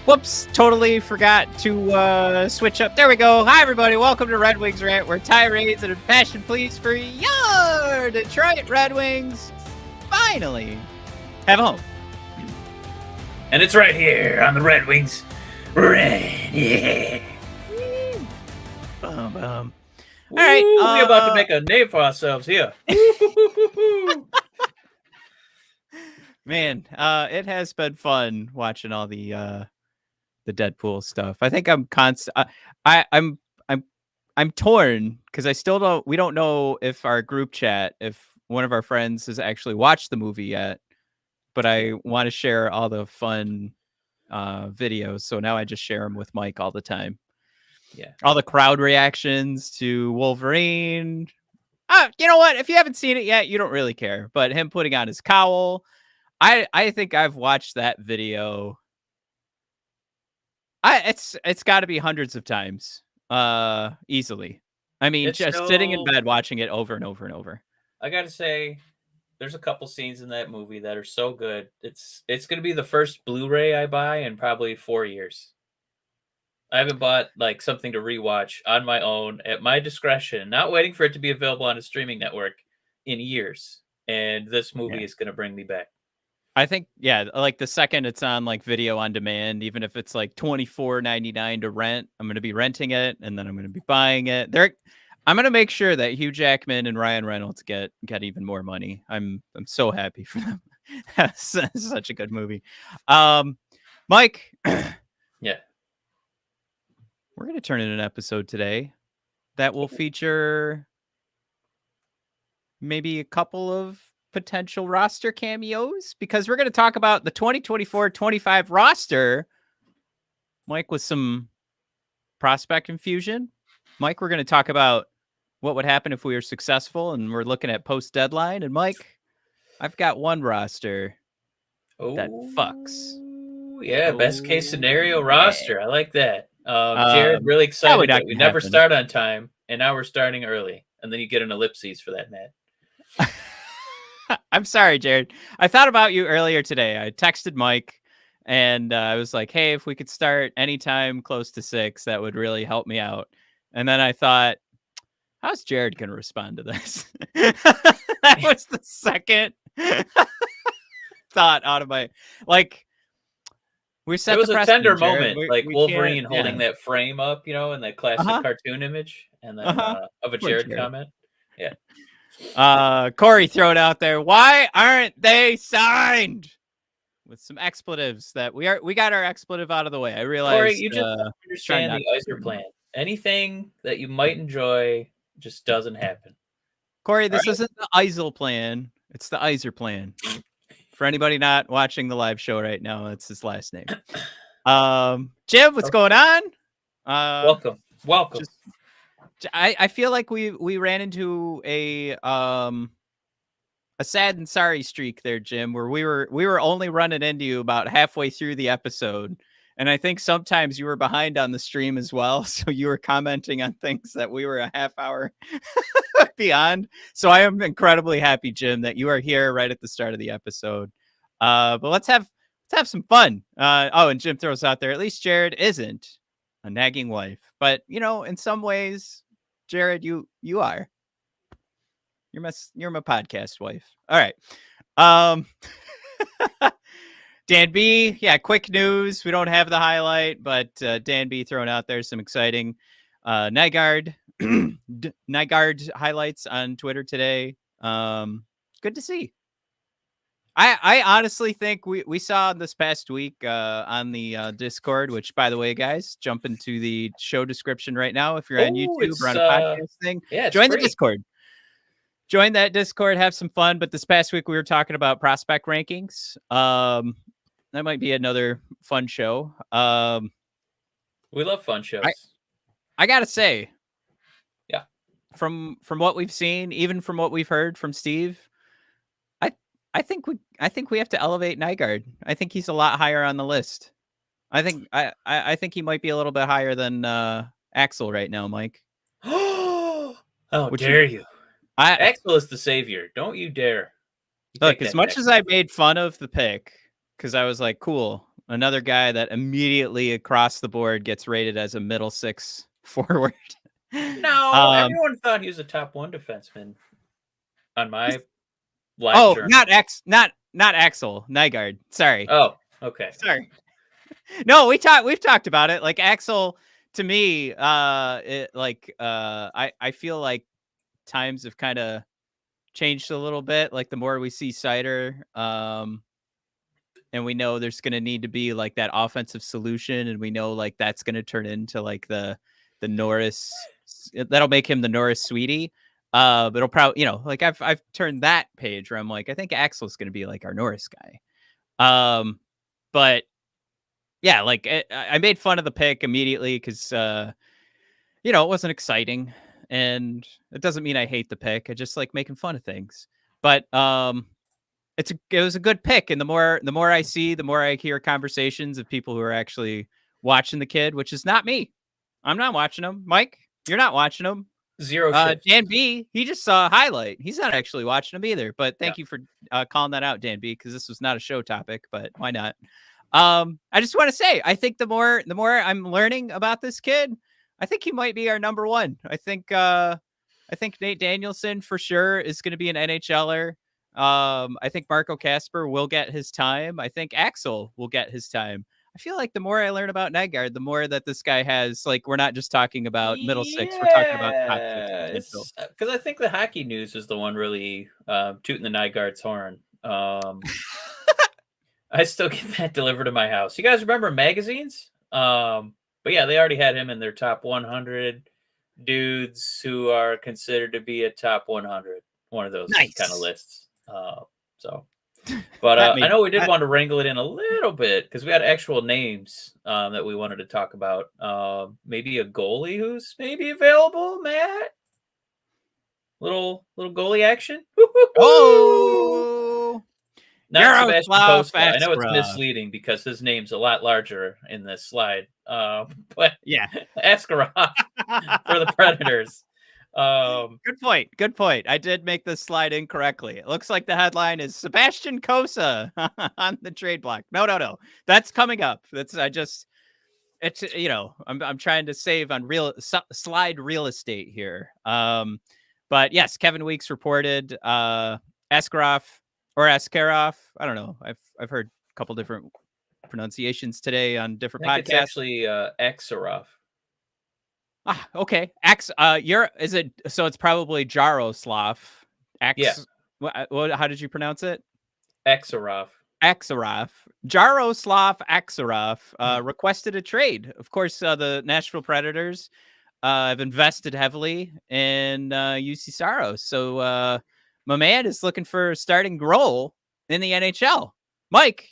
Whoops, totally forgot to switch up. There we go. Hi, everybody. Welcome to Red Wings Rant, where tirades and impassioned pleas for your Detroit Red Wings finally have a home. And it's right here on the Red Wings Rant. Yeah. All right. We're about to make a name for ourselves here. Man, it has been fun watching all the Deadpool stuff. I think I'm I'm torn because we don't know if our group chat, if one of our friends has actually watched the movie yet, but I want to share all the fun videos. So now I just share them with Mike all the time. Yeah. All the crowd reactions to Wolverine. You know what? If you haven't seen it yet, you don't really care. But him putting on his cowl, I think I've watched that video. It's got to be hundreds of times, easily. I mean, sitting in bed watching it over and over and over. I gotta say, there's a couple scenes in that movie that are so good. It's gonna be the first Blu-ray I buy in probably 4 years. I haven't bought like something to rewatch on my own at my discretion, not waiting for it to be available on a streaming network in years. And this movie is gonna bring me back. I think, yeah, like the second it's on like video on demand, even if it's like $24.99 to rent, I'm going to be renting it and then I'm going to be buying it. I'm going to make sure that Hugh Jackman and Ryan Reynolds get even more money. I'm so happy for them. That's such a good movie. Mike. Yeah. We're going to turn in an episode today that will feature maybe a couple of potential roster cameos, because we're going to talk about the 2024-25 roster. Mike, with some prospect infusion. Mike, we're going to talk about what would happen if we were successful, and we're looking at post deadline. And Mike, I've got one roster that fucks. Yeah, best case scenario roster. I like that. Jared, really excited that we never start on time, and now we're starting early, and then you get an ellipses for that, Matt. I'm sorry, Jared. I thought about you earlier today. I texted Mike and I was like, hey, if we could start anytime close to 6, that would really help me out. And then I thought, how's Jared going to respond to this? That was the second thought out of my, like, we set it was the a tender moment, like we Wolverine holding that frame up, in that classic cartoon image, and then of a Jared comment. Yeah. Corey thrown out there, why aren't they signed? With some expletives that we got our expletive out of the way. I realized, Corey, you just understand the Yzer plan. Anything that you might enjoy just doesn't happen. Corey, this isn't the Yzer plan. It's the Yzer plan. For anybody not watching the live show right now, that's his last name. Jim, what's going on? Welcome. I feel like we ran into a sad and sorry streak there, Jim, where we were only running into you about halfway through the episode, and I think sometimes you were behind on the stream as well, so you were commenting on things that we were a half hour beyond. So I am incredibly happy, Jim, that you are here right at the start of the episode. But let's have some fun. And Jim throws out there, at least Jared isn't a nagging wife, but in some ways, Jared, you are. You're my podcast wife. All right. Dan B. Yeah, quick news. We don't have the highlight, but Dan B. throwing out there some exciting Nygaard highlights on Twitter today. Good to see. I honestly think we saw this past week on the Discord, which, by the way, guys, jump into the show description right now. If you're on YouTube or on a podcast thing, join the Discord. Join that Discord, have some fun. But this past week, we were talking about prospect rankings. That might be another fun show. We love fun shows. I got to say, yeah, from what we've seen, even from what we've heard from Steve, I think we have to elevate Nygaard. I think he's a lot higher on the list. I think he might be a little bit higher than Axel right now, Mike. How dare you? Axel is the savior. Don't you dare. Look, as much as I made fun of the pick, because I was like, cool, another guy that immediately across the board gets rated as a middle six forward. No, everyone thought he was a top 1 defenseman on my live Oh, journal. not Axel Nygaard. Sorry. Oh, okay. Sorry. No, we've talked about it. Like Axel, to me, I feel like times have kind of changed a little bit. Like the more we see Seider, and we know there's going to need to be like that offensive solution, and we know like that's going to turn into like the Norris. That'll make him the Norris sweetie. But it'll probably, like I've turned that page where I'm like, I think Axel's going to be like our Norris guy. But yeah, like I made fun of the pick immediately because it wasn't exciting, and it doesn't mean I hate the pick. I just like making fun of things. But it was a good pick, and the more I see, the more I hear conversations of people who are actually watching the kid, which is not me. I'm not watching him. Mike, you're not watching him. Zero shifts. Dan B, he just saw a highlight. He's not actually watching him either. But thank you for calling that out, Dan B, because this was not a show topic. But why not? I just want to say, I think the more I'm learning about this kid, I think he might be our number one. I think Nate Danielson for sure is going to be an NHLer. I think Marco Kasper will get his time. I think Axel will get his time. I feel like the more I learn about Nygaard, the more that this guy has, like, we're not just talking about middle six, we're talking about top six. Because I think the Hockey News is the one really tooting the Nygaard's horn. I still get that delivered to my house. You guys remember magazines? But yeah, they already had him in their top 100 dudes who are considered to be a top 100. One of those kind of lists. But I know we did want to wrangle it in a little bit because we had actual names that we wanted to talk about. Maybe a goalie who's maybe available, Matt. Little goalie action. Oh, not Sebastian Cossa. I know it's misleading because his name's a lot larger in this slide. But yeah, Askarov for the Predators. Good point. I did make this slide incorrectly. It looks like the headline is Sebastian Cossa on the trade block. No. That's coming up. I'm trying to save on slide real estate here. But yes, Kevin Weeks reported Askarov or Askarov. I don't know. I've heard a couple different pronunciations today on different podcasts. It's actually Askarov. Okay. So it's probably Jaroslav. Yeah. How did you pronounce it? Askarov. Jaroslav Askarov requested a trade. Of course, the Nashville Predators have invested heavily in UC Saros. So my man is looking for a starting role in the NHL. Mike.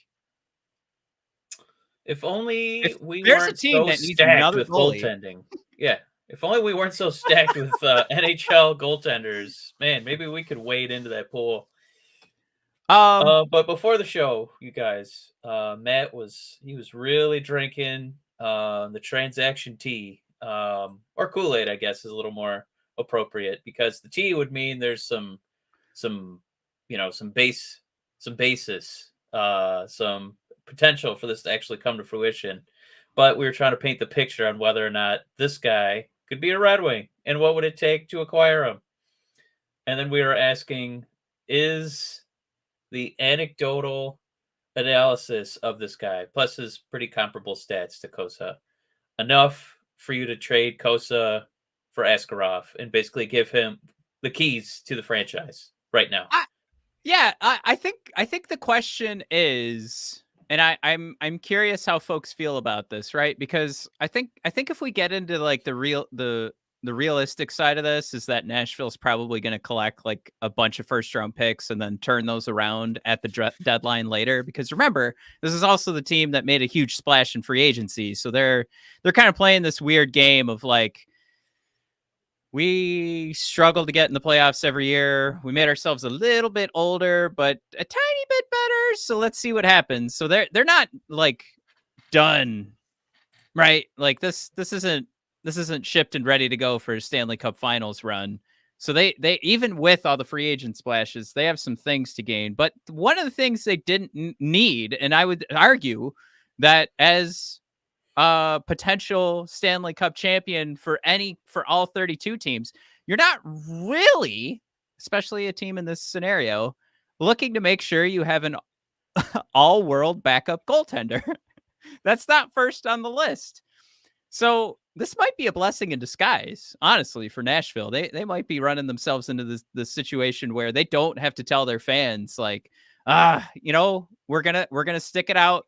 If only we weren't so stacked with goaltending. Yeah. If only we weren't so stacked with NHL goaltenders. Man, maybe we could wade into that pool. But before the show, you guys, Matt was really drinking the transaction tea. Or Kool-Aid, I guess, is a little more appropriate because the tea would mean there's some basis, some potential for this to actually come to fruition. But we were trying to paint the picture on whether or not this guy could be a Red Wing and what would it take to acquire him. And then we were asking, is the anecdotal analysis of this guy, plus his pretty comparable stats to Cossa, enough for you to trade Cossa for Askarov and basically give him the keys to the franchise right now? I think the question is, and I'm curious how folks feel about this, right? Because I think if we get into like the realistic side of this, is that Nashville's probably going to collect like a bunch of first round picks and then turn those around at the deadline later. Because remember, this is also the team that made a huge splash in free agency, so they're kind of playing this weird game of like, we struggle to get in the playoffs every year. We made ourselves a little bit older, but a tiny bit better. So let's see what happens. So they're not like done, right? Like this isn't shipped and ready to go for a Stanley Cup Finals run. So they even with all the free agent splashes, they have some things to gain. But one of the things they didn't need, and I would argue that as a potential Stanley Cup champion for all 32 teams, you're not really, especially a team in this scenario, looking to make sure you have an all-world backup goaltender. That's not first on the list. So this might be a blessing in disguise, honestly, for Nashville. They might be running themselves into this situation where they don't have to tell their fans like, we're gonna stick it out.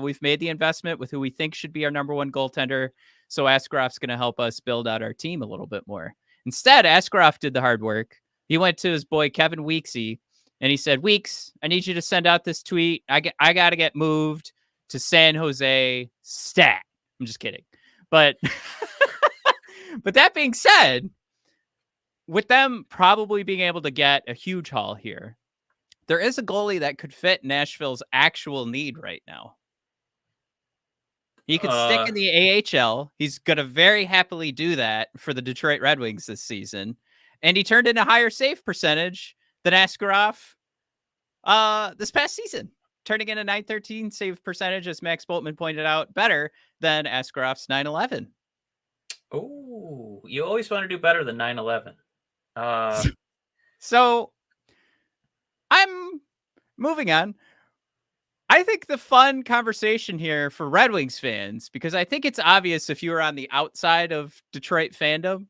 We've made the investment with who we think should be our number one goaltender. So Askarov's gonna help us build out our team a little bit more. Instead, Askarov did the hard work. He went to his boy Kevin Weeksy and he said, "Weeks, I need you to send out this tweet. I got to get moved to San Jose stat." I'm just kidding. But but that being said, with them probably being able to get a huge haul here, there is a goalie that could fit Nashville's actual need right now. He could stick in the AHL. He's going to very happily do that for the Detroit Red Wings this season. And he turned in a higher save percentage than Askarov this past season, turning in a .913 save percentage, as Max Boltman pointed out, better than Askarov's .911. Oh, you always want to do better than .911. So I'm moving on. I think the fun conversation here for Red Wings fans, because I think it's obvious if you were on the outside of Detroit fandom,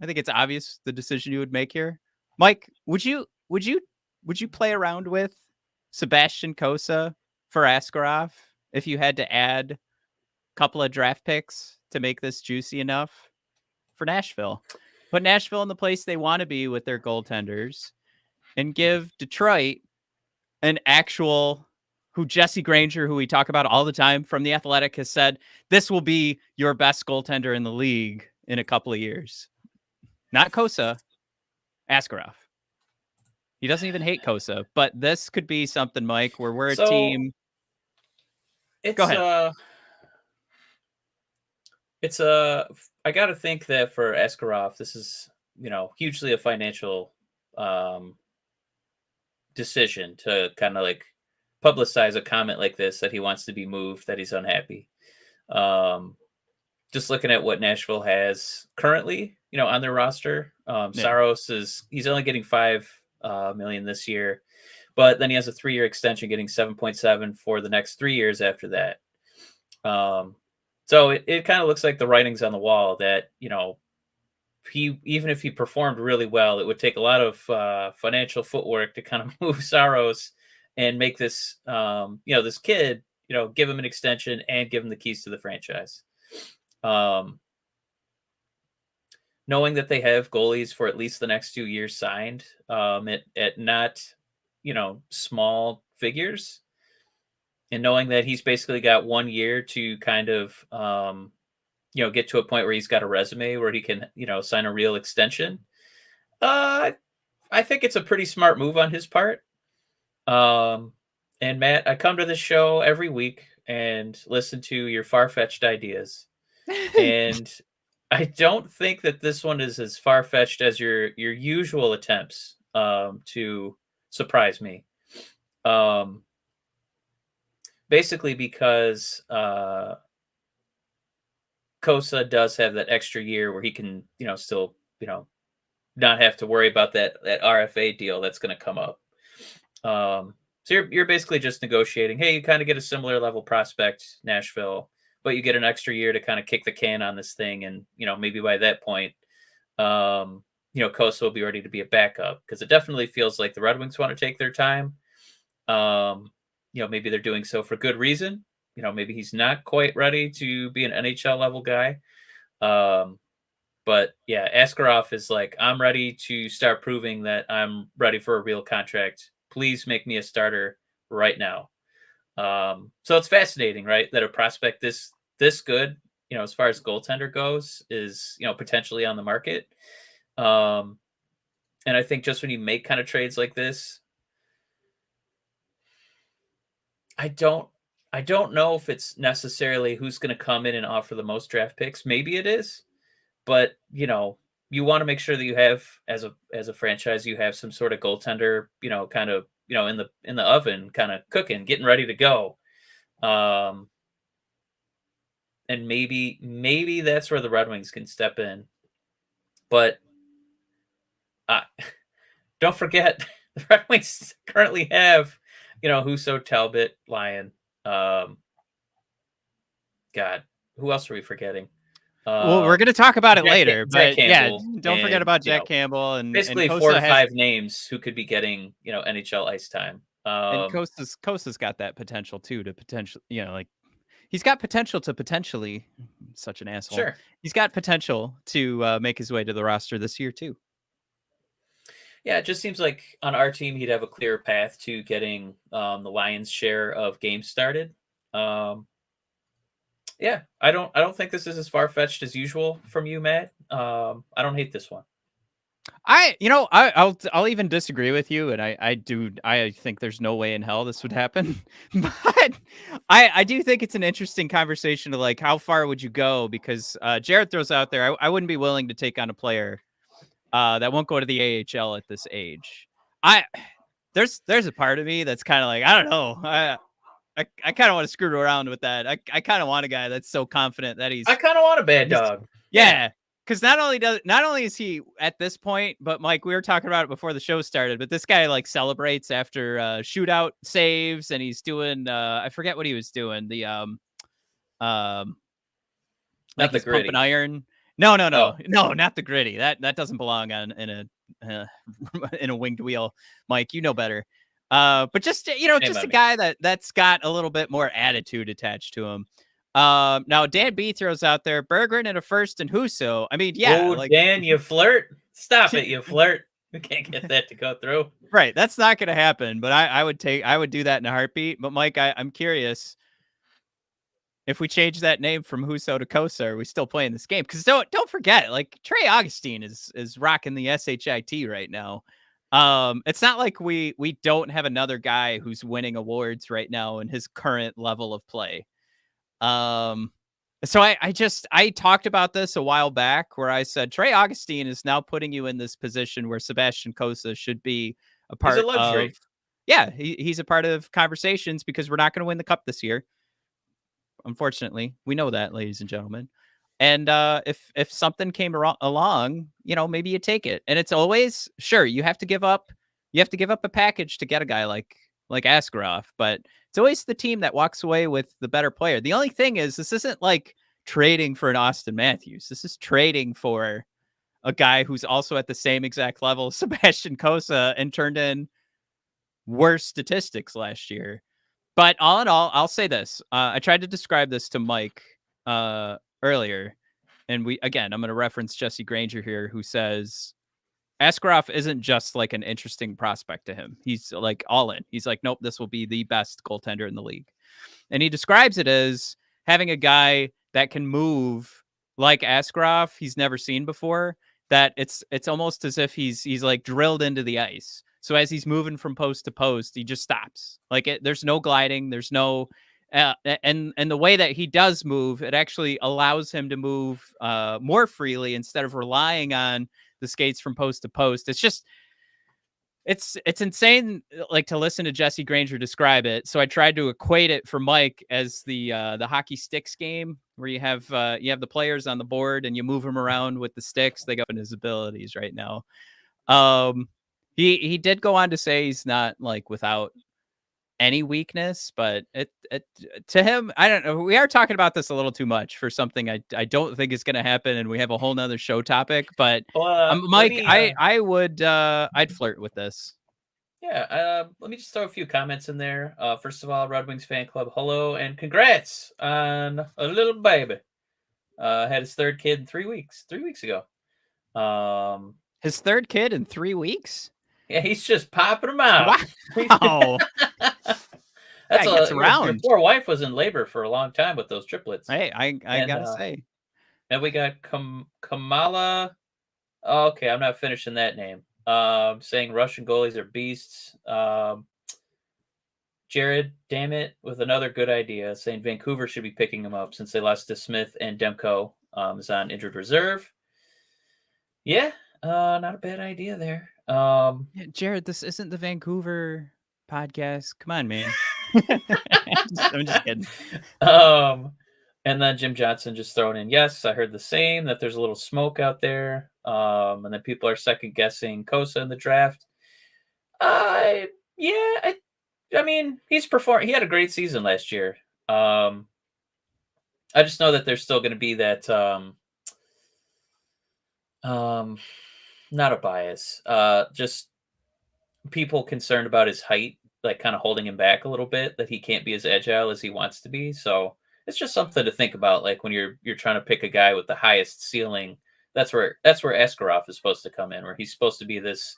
I think it's obvious the decision you would make here. Mike, would you play around with Sebastian Cossa for Askarov if you had to add a couple of draft picks to make this juicy enough for Nashville? Put Nashville in the place they want to be with their goaltenders and give Detroit an actual, who Jesse Granger, who we talk about all the time from The Athletic, has said, this will be your best goaltender in the league in a couple of years. Not Cossa, Askarov. He doesn't even hate Cossa, but this could be something, Mike, where we're a team. Go ahead. I got to think that for Askarov, this is, hugely a financial decision to kind of like publicize a comment like this, that he wants to be moved, that he's unhappy. Just looking at what Nashville has currently, on their roster, Saros he's only getting $5 million this year, but then he has a 3-year extension getting 7.7 for the next 3 years after that. So it kind of looks like the writing's on the wall that, even if he performed really well, it would take a lot of financial footwork to kind of move Saros and make this, this kid, give him an extension and give him the keys to the franchise. Knowing that they have goalies for at least the next 2 years signed at not, small figures, and knowing that he's basically got 1 year to kind of, get to a point where he's got a resume where he can, sign a real extension. I think it's a pretty smart move on his part. And Matt, I come to this show every week and listen to your far-fetched ideas. And I don't think that this one is as far-fetched as your usual attempts to surprise me. Basically because Cossa does have that extra year where he can, still, not have to worry about that RFA deal that's going to come up. So you're basically just negotiating. Hey, you kind of get a similar level prospect, Nashville, but you get an extra year to kind of kick the can on this thing. And, maybe by that point, Cossa will be ready to be a backup, because it definitely feels like the Red Wings want to take their time. Maybe they're doing so for good reason. Maybe he's not quite ready to be an NHL level guy. But yeah, Askarov is like, I'm ready to start proving that I'm ready for a real contract. Please make me a starter right now. So it's fascinating, right? That a prospect this good, as far as goaltender goes, is, potentially on the market. And I think just when you make kind of trades like this, I don't know if it's necessarily who's going to come in and offer the most draft picks. Maybe it is, but you want to make sure that you have, as a franchise, you have some sort of goaltender, kind of, in the oven, kind of cooking, getting ready to go. And maybe that's where the Red Wings can step in. But don't forget, the Red Wings currently have, Husso, Talbot, Lyon. God, who else are we forgetting? Well, we're going to talk about it Jack, later, Jack but yeah, Campbell, don't forget and about Jack Campbell and basically 4 Cossa to has 5 names who could be getting NHL ice time. and Kossa's got that potential too to potential, like he's got potential to potentially such an asshole. Sure. He's got potential to make his way to the roster this year too. Yeah, it just seems like on our team he'd have a clear path to getting the Lions' share of games started. Yeah, I don't think this is as far fetched as usual from you, Matt. I don't hate this one. I'll even disagree with you, and I think there's no way in hell this would happen, but I do think it's an interesting conversation to like how far would you go, because Jared throws out there I wouldn't be willing to take on a player that won't go to the AHL at this age. There's a part of me that's kind of like, I don't know, I kind of want to screw around with that. I kind of want a guy that's so confident that I kind of want a bad dog. Yeah. Because not only is he at this point, but Mike, we were talking about it before the show started, but this guy like celebrates after shootout saves, and he's doing I forget what he was doing. The not like the he's gritty. pumping iron. No, Oh. not the gritty. That doesn't belong on in a winged wheel, Mike. You know better. But just just a guy that's got a little bit more attitude attached to him. Now Dan B throws out there Berggren in a first and Husso. I mean, yeah, like Dan, you flirt. Stop it, you flirt. We can't get that to go through. Right, that's not going to happen. But I would do that in a heartbeat. But Mike, I'm curious if we change that name from Husso to Cossa, are we still playing this game? Because don't forget, like Trey Augustine is rocking the SHIT right now. It's not like we don't have another guy who's winning awards right now in his current level of play. So I talked about this a while back where I said Trey Augustine is now putting you in this position where Sebastian Cossa should be a part He's a luxury. of. Yeah, he's a part of conversations because we're not going to win the cup this year. Unfortunately, we know that, ladies and gentlemen. And if something came along, maybe you take it. And it's always sure you have to give up a package to get a guy like Askarov, but it's always the team that walks away with the better player. The only thing is this isn't like trading for an Austin Matthews. This is trading for a guy who's also at the same exact level, Sebastian Cossa, and turned in worse statistics last year. But all in all, I'll say this. I tried to describe this to Mike earlier, and I'm going to reference Jesse Granger here, who says Askarov isn't just like an interesting prospect to him. He's like all in. He's like, nope, this will be the best goaltender in the league. And he describes it as having a guy that can move like Askarov he's never seen before, that it's almost as if he's like drilled into the ice. So as he's moving from post to post, he just stops. Like there's no gliding, there's no and the way that he does move, it actually allows him to move more freely instead of relying on the skates from post to post. It's just it's insane, like, to listen to Jesse Granger describe it. So I tried to equate it for Mike as the hockey sticks game, where you have the players on the board and you move them around with the sticks. They go in his abilities right now. He did go on to say he's not like without any weakness, but it to him, I don't know. We are talking about this a little too much for something I don't think is going to happen, and we have a whole nother show topic. But Mike, I would I'd flirt with this. Yeah, let me just throw a few comments in there. First of all, Red Wings fan club, hello and congrats on a little baby. Had his third kid in 3 weeks. 3 weeks ago. His third kid in 3 weeks. Yeah, he's just popping them out. Wow. That's gets around. Your poor wife was in labor for a long time with those triplets. Hey, I gotta say. And we got Kamala. Oh, okay, I'm not finishing that name. Saying Russian goalies are beasts. Jared, damn it, with another good idea, saying Vancouver should be picking him up since they lost to Smith and Demko is on injured reserve. Yeah, not a bad idea there. Yeah, Jared, this isn't the Vancouver podcast. Come on, man. I'm just kidding. And then Jim Johnson just throwing in, yes, I heard the same, that there's a little smoke out there. And then people are second guessing Cossa in the draft. I mean, he's performed. He had a great season last year. I just know that there's still going to be that, not a bias, just people concerned about his height, like kind of holding him back a little bit, that he can't be as agile as he wants to be. So it's just something to think about. Like when you're trying to pick a guy with the highest ceiling, that's where Askarov is supposed to come in, where he's supposed to be this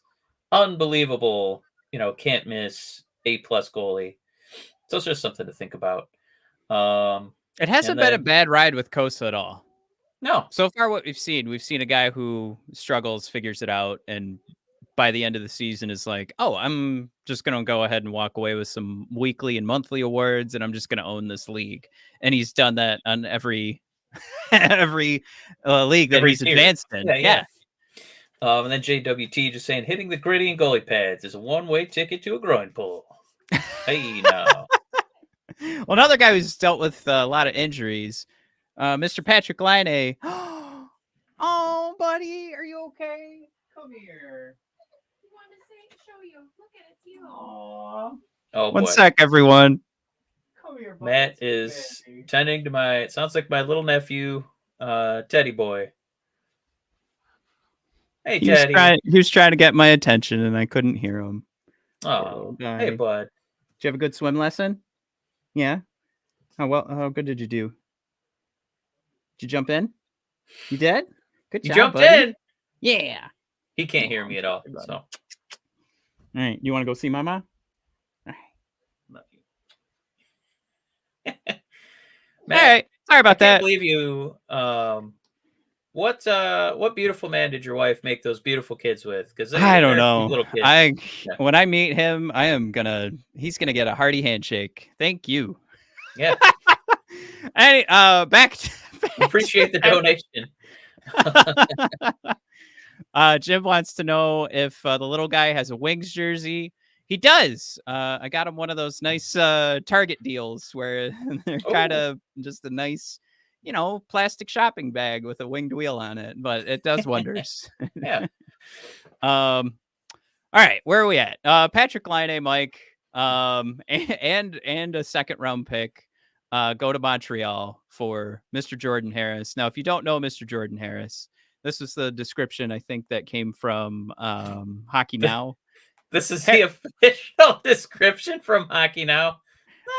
unbelievable, can't miss A+ goalie. So it's just something to think about. It hasn't been a bad ride with Cossa at all. No. So far, what we've seen a guy who struggles, figures it out, and by the end of the season is like, oh, I'm just going to go ahead and walk away with some weekly and monthly awards, and I'm just going to own this league. And he's done that on every league that he's advanced in. Yeah. And then JWT just saying, hitting the gritty and goalie pads is a one-way ticket to a groin pull. Hey, now. Well, another guy who's dealt with a lot of injuries, Mr. Patrick Laine. Oh, buddy, are you okay? Come here. You want to show you? Look at it, it's you. Aww. Oh, One sec, everyone. Come here, buddy. Matt is tending to it sounds like my little nephew, Teddy boy. Hey, Teddy. He was trying to get my attention, and I couldn't hear him. Oh, hey, bud. Did you have a good swim lesson? Yeah. How good did you do? Did you jump in? You did? Good job. You jumped buddy. in. Yeah. He can't hear me at all. So. All right. You want to go see Mama? All right. Love you. Matt, all right. Sorry about that. I can't believe you. What beautiful man did your wife make those beautiful kids with? Because I don't know. Little kids. When I meet him, he's gonna get a hearty handshake. Thank you. Yeah. Hey, back appreciate the donation. Jim wants to know if the little guy has a Wings jersey. He does. I got him one of those nice Target deals where they're kind of just a nice, plastic shopping bag with a winged wheel on it, but it does wonders. Yeah. All right, where are we at? Patrick Laine, Mike, and a second round pick go to Montreal for Mr. Jordan Harris. Now, if you don't know Mr. Jordan Harris, this was the description I think that came from Hockey Now. This is the official description from Hockey Now.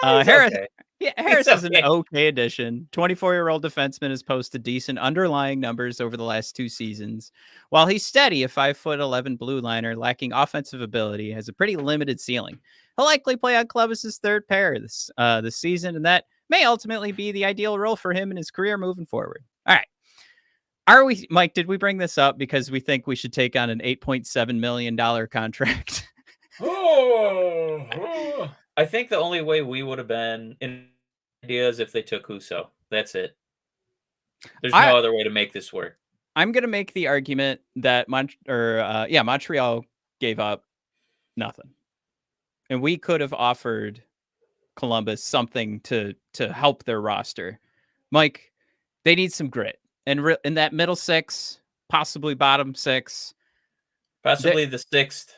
Harris, okay. Yeah, Harris is an okay addition. 24-year-old defenseman has posted decent underlying numbers over the last 2 seasons. While he's steady, a 5'11" blue liner lacking offensive ability, has a pretty limited ceiling. He'll likely play on Columbus's third pair this season, and that may ultimately be the ideal role for him in his career moving forward. All right. Mike, did we bring this up because we think we should take on an $8.7 million contract? I think the only way we would have been in ideas if they took Husso. That's it. There's no other way to make this work. I'm going to make the argument that Montreal gave up nothing. And we could have offered Columbus something to help their roster. Mike, they need some grit. And in that middle 6, possibly bottom 6. Possibly the 6th.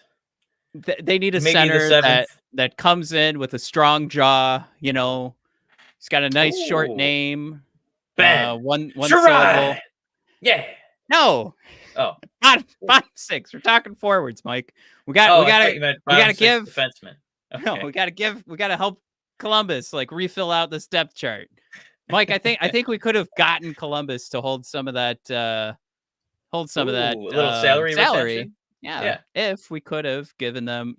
They need a center that comes in with a strong jaw, He's got a nice short name. One syllable. Yeah. No. Oh. Bottom 6. We're talking forwards, Mike. We gotta give defensemen. Okay. No, we gotta help Columbus refill out this depth chart. Mike, I think we could have gotten Columbus to hold some of that little salary. Yeah, if we could have given them,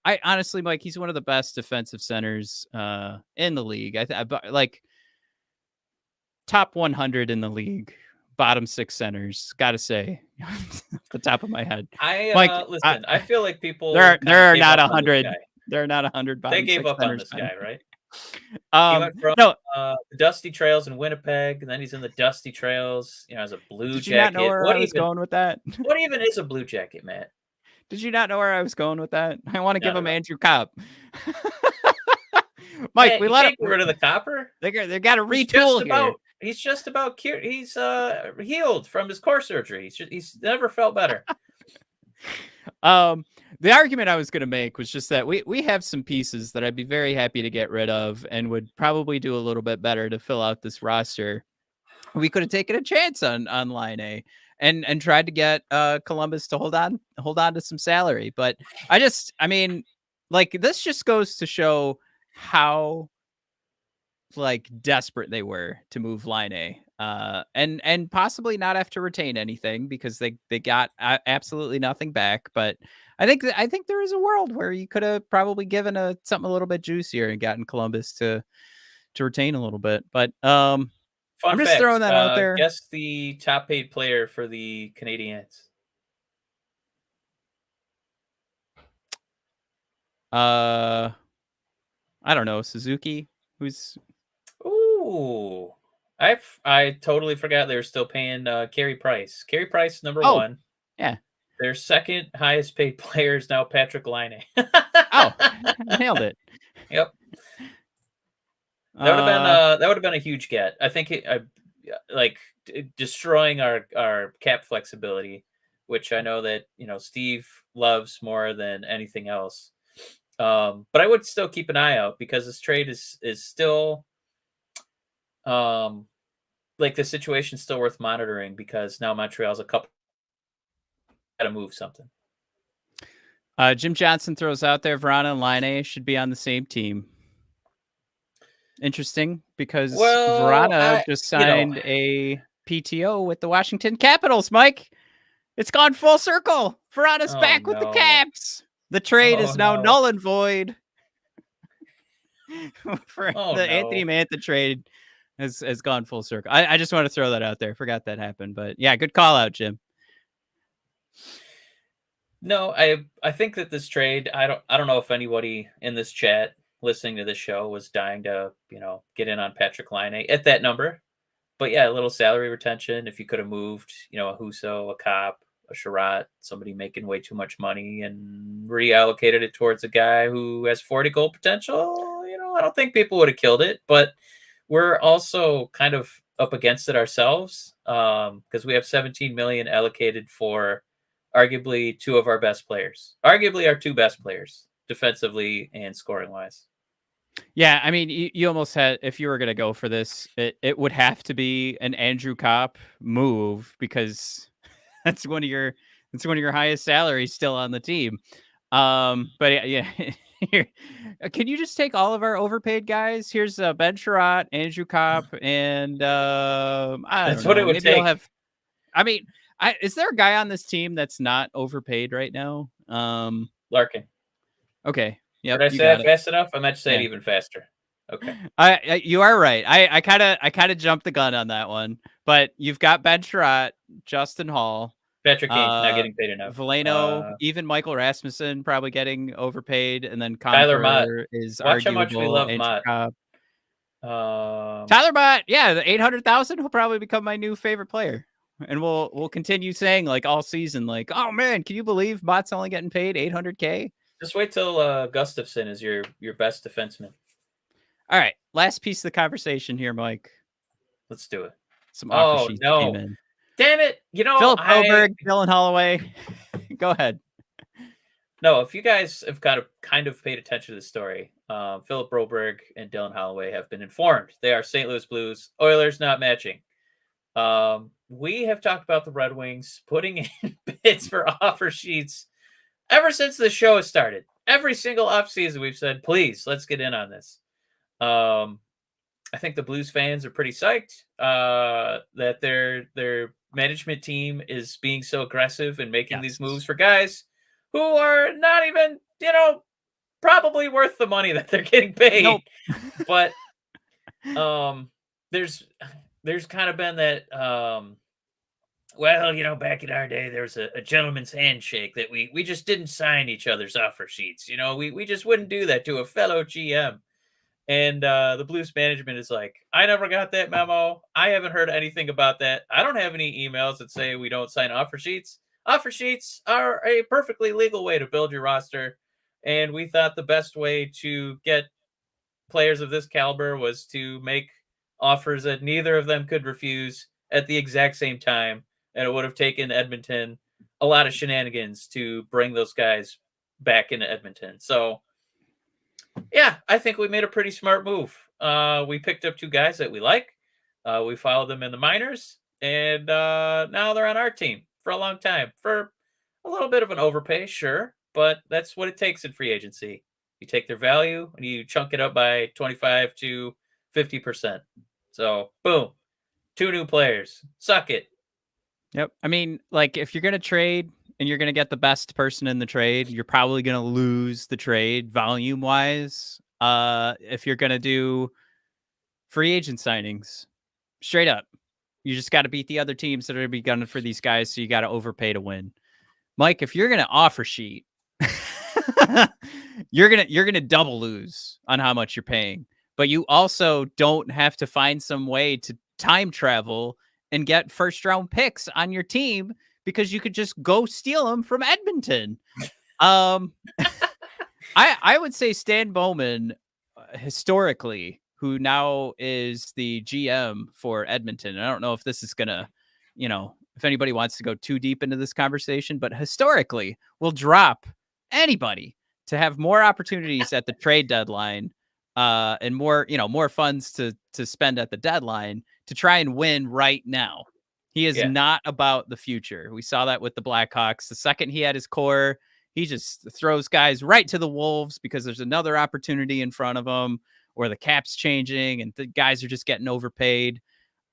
I honestly, Mike, he's one of the best defensive centers in the league. Top 100 in the league, bottom 6 centers. Got to say, off the top of my head. I feel like people there are not 100. There are not 100. They gave up on this guy, right? He went from the Dusty Trails in Winnipeg, and then he's in the Dusty Trails, as a blue jacket. Did you not know where I was going with that? What even is a blue jacket, Matt? Did you not know where I was going with that? I want to give him Andrew Copp. Mike, Man, we you let can't get rid of the copper. They got to retool here. He's just about cured. He's healed from his core surgery. He's never felt better. The argument I was going to make was just that we have some pieces that I'd be very happy to get rid of and would probably do a little bit better to fill out this roster. We could have taken a chance on Laine and tried to get Columbus to hold on to some salary. But I mean, like, this just goes to show how like desperate they were to move Laine, and possibly not have to retain anything because they got absolutely nothing back. But I think there is a world where you could have probably given something a little bit juicier and gotten Columbus to retain a little bit. But Fun I'm just fact, throwing that out there. Guess the top paid player for the Canadiens. I don't know, Suzuki, who's. Ooh, I totally forgot they were still paying Carey Price. Carey Price, number one. Yeah. Their second highest paid player is now Patrick Laine. Oh, nailed it. Yep. That would have been a huge get. I think destroying our cap flexibility, which I know that Steve loves more than anything else. But I would still keep an eye out because this trade is still like the situation's still worth monitoring because now Montreal's a couple got to move something. Jim Johnson throws out there Vrana and Laine should be on the same team. Interesting because Vrana just signed a PTO with the Washington Capitals, Mike. It's gone full circle. Vrana's back with the Caps. The trade is now null and void. Anthony Mantha trade has gone full circle. I just want to throw that out there. Forgot that happened. But yeah, good call out, Jim. No, I think that this trade, I don't know if anybody in this chat listening to this show was dying to, get in on Patrick Laine at that number. But yeah, a little salary retention. If you could have moved, a Husso, a Cop, a Sherratt, somebody making way too much money and reallocated it towards a guy who has 40 goal potential, I don't think people would have killed it. But we're also kind of up against it ourselves because we have $17 million allocated for arguably two of our best players, arguably our two best players defensively and scoring wise. Yeah, I mean, you almost had, if you were going to go for this, it would have to be an Andrew Kopp move because that's one of your highest salaries still on the team. But yeah. Can you just take all of our overpaid guys? Here's Ben Sherratt, Andrew Kopp, and that's what it would take. Is there a guy on this team that's not overpaid right now? Larkin. Okay. Yep, did I say that fast enough? I meant to say it even faster. Okay. You are right. I kind of jumped the gun on that one. But you've got Ben Sherratt, Justin Hall, Patrick Kane not getting paid enough. Valeno, even Michael Rasmussen probably getting overpaid, and then Tyler Mott is Watch arguable. How much we love Mott. Tyler Mott, yeah, the 800,000 will probably become my new favorite player, and we'll continue saying like all season, like, oh man, can you believe Mott's only getting paid $800K? Just wait till Gustafsson is your best defenseman. All right, last piece of the conversation here, Mike. Let's do it. Some offer sheets came in. Damn it! Philip Broberg, Dylan Holloway. Go ahead. No, if you guys have kind of paid attention to the story, Philip Broberg and Dylan Holloway have been informed they are St. Louis Blues. Oilers not matching. We have talked about the Red Wings putting in bids for offer sheets ever since the show has started. Every single offseason we've said, please, let's get in on this. I think the Blues fans are pretty psyched that their management team is being so aggressive and making these moves for guys who are not even, probably worth the money that they're getting paid. Nope. But there's kind of been that back in our day, there was a gentleman's handshake that we just didn't sign each other's offer sheets. We just wouldn't do that to a fellow GM. And the Blues management is like, I never got that memo. I haven't heard anything about that. I don't have any emails that say we don't sign offer sheets. Offer sheets are a perfectly legal way to build your roster. And we thought the best way to get players of this caliber was to make offers that neither of them could refuse at the exact same time. And it would have taken Edmonton a lot of shenanigans to bring those guys back into Edmonton. So, yeah, I think we made a pretty smart move. We picked up two guys that we like. We followed them in the minors, and now they're on our team for a long time. For a little bit of an overpay, sure, but that's what it takes in free agency. You take their value and you chunk it up by 25 to 50%. So, boom, two new players. Suck it. Yep. I mean, like, if you're going to trade and you're going to get the best person in the trade, you're probably going to lose the trade volume wise. If you're going to do free agent signings, straight up, you just got to beat the other teams that are going to be gunning for these guys. So you got to overpay to win. Mike, if you're going to offer sheet, you're going to double lose on how much you're paying, but you also don't have to find some way to time travel and get first round picks on your team because you could just go steal them from Edmonton. I would say Stan Bowman, historically, who now is the GM for Edmonton. I don't know if this is going to, if anybody wants to go too deep into this conversation, but historically will drop anybody to have more opportunities at the trade deadline and more funds to spend at the deadline to try and win right now. He is not about the future. We saw that with the Blackhawks. The second he had his core, he just throws guys right to the wolves because there's another opportunity in front of him or the cap's changing and the guys are just getting overpaid.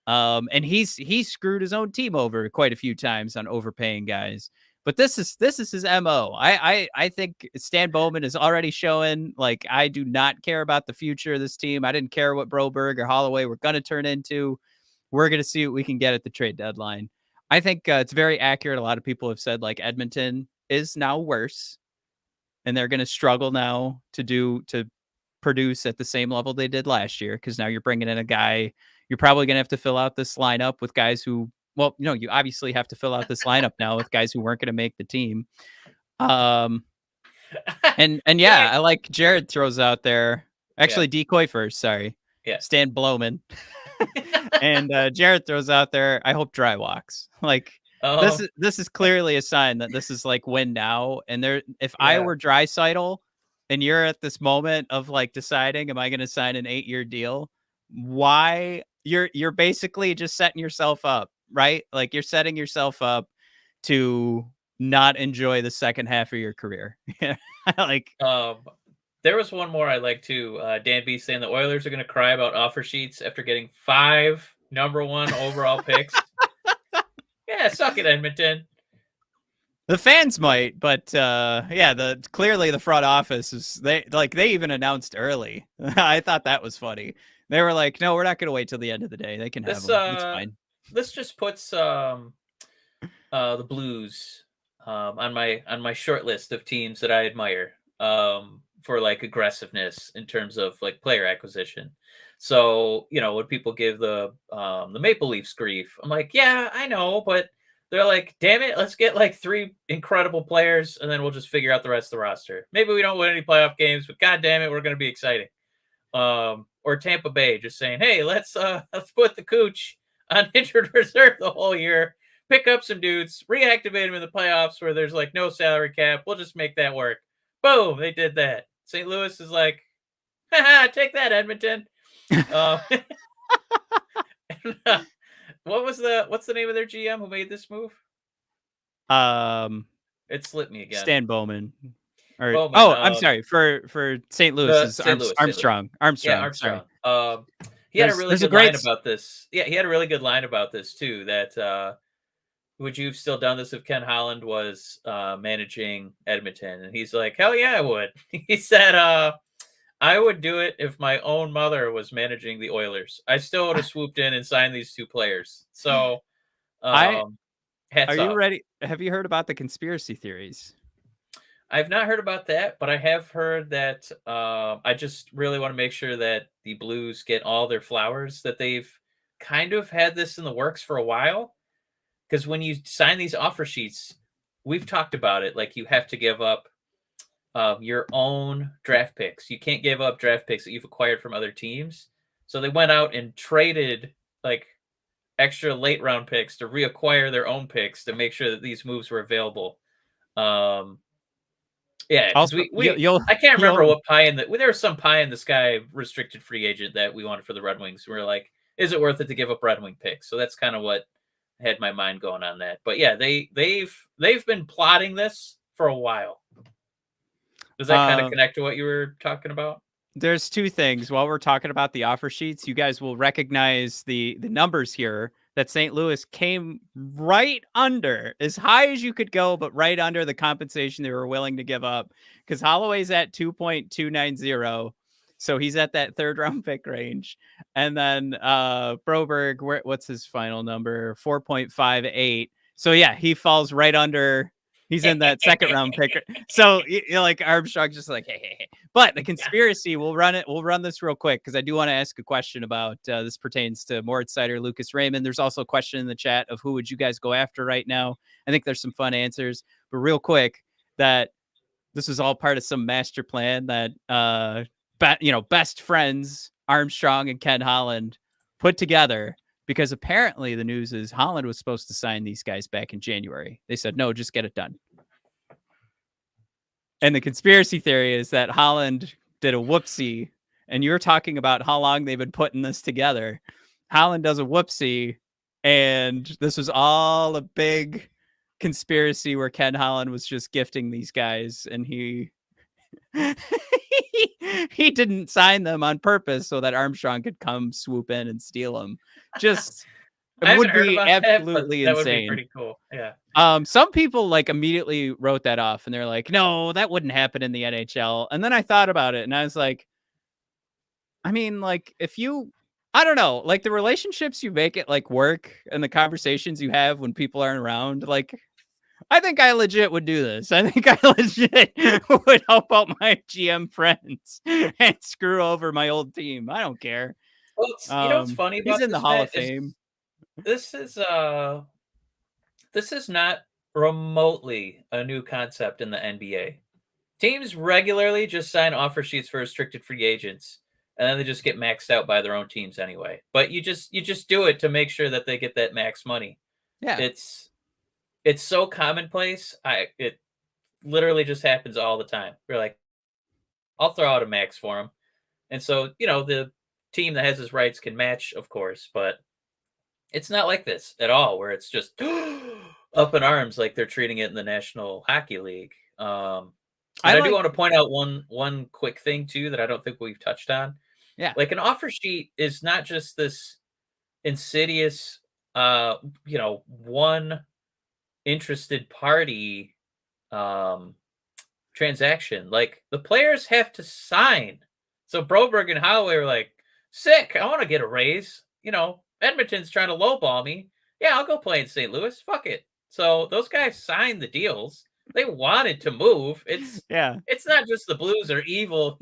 And he's screwed his own team over quite a few times on overpaying guys. But this is his MO. I think Stan Bowman is already showing, like, I do not care about the future of this team. I didn't care what Broberg or Holloway were going to turn into. We're going to see what we can get at the trade deadline. I think it's very accurate. A lot of people have said, like, Edmonton is now worse, and they're going to struggle now to produce at the same level they did last year because now you're bringing in a guy. You're probably going to have to fill out this lineup with guys who, you obviously have to fill out this lineup now with guys who weren't going to make the team. And I like Jared throws out there. Actually, Decoy first. Sorry. Yeah. Stan Blowman. And Jared throws out there, I hope Dry walks. Like, this is clearly a sign that this is like win now. And if I were Draisaitl and you're at this moment of like deciding, am I going to sign an 8-year deal? Why you're basically just setting yourself up, right? Like you're setting yourself up to not enjoy the second half of your career. There was one more I like too. Dan B saying the Oilers are going to cry about offer sheets after getting 5 number 1 overall picks. Yeah, suck it, Edmonton. The fans might, but clearly the front office is they even announced early. I thought that was funny. They were like, "No, we're not going to wait till the end of the day. They can have them. It's fine." This just puts the Blues on my short list of teams that I admire for like aggressiveness in terms of like player acquisition. So when people give the Maple Leafs grief, I'm like, yeah, I know, but they're like, damn it, let's get like 3 incredible players, and then we'll just figure out the rest of the roster. Maybe we don't win any playoff games, but god damn it, we're going to be exciting. Or Tampa Bay just saying, hey, let's put the Cooch on injured reserve the whole year, pick up some dudes, reactivate them in the playoffs where there's like no salary cap. We'll just make that work. Boom, they did that. St. Louis is like, haha, take that, Edmonton. What's the name of their GM who made this move? It slipped me again. Stan Bowman. Bowman, I'm sorry. For St. Louis is Armstrong. Yeah, Armstrong. He had a really good line about this. Yeah, he had a really good line about this too. That would you have still done this if Ken Holland was managing Edmonton? And he's like, hell yeah, I would. He said, I would do it if my own mother was managing the Oilers. I still would have swooped in and signed these 2 players. So, are you ready? Have you heard about the conspiracy theories? I've not heard about that, but I have heard that I just really want to make sure that the Blues get all their flowers, that they've kind of had this in the works for a while. Because when you sign these offer sheets, we've talked about it. Like you have to give up your own draft picks. You can't give up draft picks that you've acquired from other teams. So they went out and traded like extra late round picks to reacquire their own picks to make sure that these moves were available. Yeah, because Also, you'll I can't remember you'll what there was some pie in the sky restricted free agent that we wanted for the Red Wings. We were like, is it worth it to give up Red Wing picks? So that's kind of what had my mind going on that. But yeah, they've been plotting this for a while. Does that kind of connect to what you were talking about? There's two things. While we're talking about the offer sheets, you guys will recognize the numbers here that St. Louis came right under, as high as you could go, but right under the compensation they were willing to give up. Because Holloway's at 2.290. So he's at that third round pick range. And then Broberg, what's his final number? 4.58. So yeah, he falls right under. He's in that second round pick. So you're like Armstrong's just like, hey. But the conspiracy, we'll run this real quick because I do want to ask a question about this pertains to Moritz Seider, Lucas Raymond. There's also a question in the chat of who would you guys go after right now. I think there's some fun answers, but real quick, that this is all part of some master plan that best friends Armstrong and Ken Holland put together. Because apparently the news is Holland was supposed to sign these guys back in January. They said, no, just get it done. And the conspiracy theory is that Holland did a whoopsie. And you're talking about how long they've been putting this together. Holland does a whoopsie. And this was all a big conspiracy where Ken Holland was just gifting these guys. And he he didn't sign them on purpose so that Armstrong could come swoop in and steal them. Just it would be absolutely that insane. Would be pretty cool. Yeah. Some people like immediately wrote that off and they're like, no, that wouldn't happen in the NHL. And then I thought about it and I was like, I mean, like I don't know, like the relationships you make at like work and the conversations you have when people aren't around, like I think I legit would do this. I think I legit would help out my GM friends and screw over my old team. I don't care. Well, you know what's funny about he's in the Hall of Fame. This is not remotely a new concept in the NBA. Teams regularly just sign offer sheets for restricted free agents, and then they just get maxed out by their own teams anyway. But you just do it to make sure that they get that max money. Yeah, it's so commonplace. It literally just happens all the time. We're like, I'll throw out a max for him, and so the team that has his rights can match, of course, but it's not like this at all, where it's just up in arms like they're treating it in the National Hockey League. I do want to point out one quick thing too that I don't think we've touched on. Yeah, like an offer sheet is not just this insidious, one interested party transaction. Like the players have to sign. So Broberg and Holloway are like, sick, I want to get a raise. Edmonton's trying to lowball me. Yeah, I'll go play in St. Louis. Fuck it. So those guys signed the deals. They wanted to move. It's not just the Blues are evil,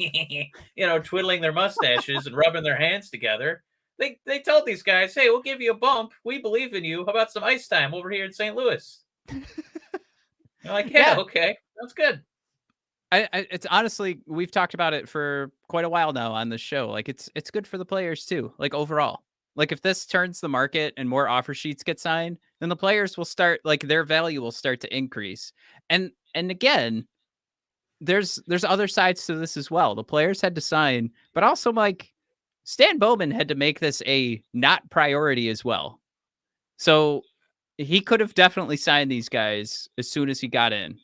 twiddling their mustaches and rubbing their hands together. They told these guys, hey, we'll give you a bump. We believe in you. How about some ice time over here in St. Louis? They're like, yeah, okay, that's good. It's honestly, we've talked about it for quite a while now on the show. Like it's good for the players too. Like overall, like if this turns the market and more offer sheets get signed, then the players will start, like their value will start to increase. And again, there's other sides to this as well. The players had to sign, but also like Stan Bowman had to make this a not priority as well. So he could have definitely signed these guys as soon as he got in.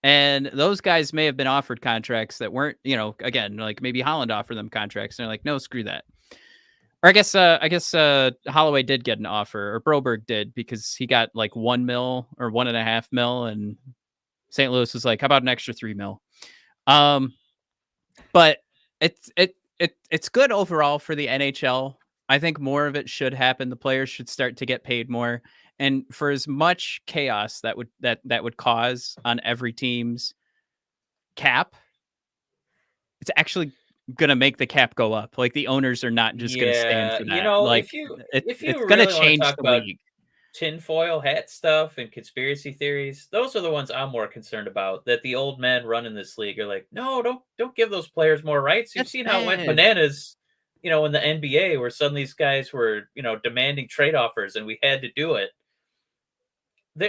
And those guys may have been offered contracts that weren't, again, like maybe Holland offered them contracts. And they're like, no, screw that. Or I guess Holloway did get an offer, or Broberg did, because he got like $1 million or $1.5 million, and St. Louis was like, how about an extra $3 million? But it's good overall for the NHL. I think more of it should happen. The players should start to get paid more. And for as much chaos that would cause on every team's cap, it's actually gonna make the cap go up. Like the owners are not just gonna stand for that. If you it's really gonna change the about league. tinfoil hat stuff and conspiracy theories, those are the ones I'm more concerned about. That the old men running this league are like, no, don't give those players more rights. You've That's seen how it went bad. bananas, in the NBA, where suddenly these guys were, demanding trade offers, and we had to do it.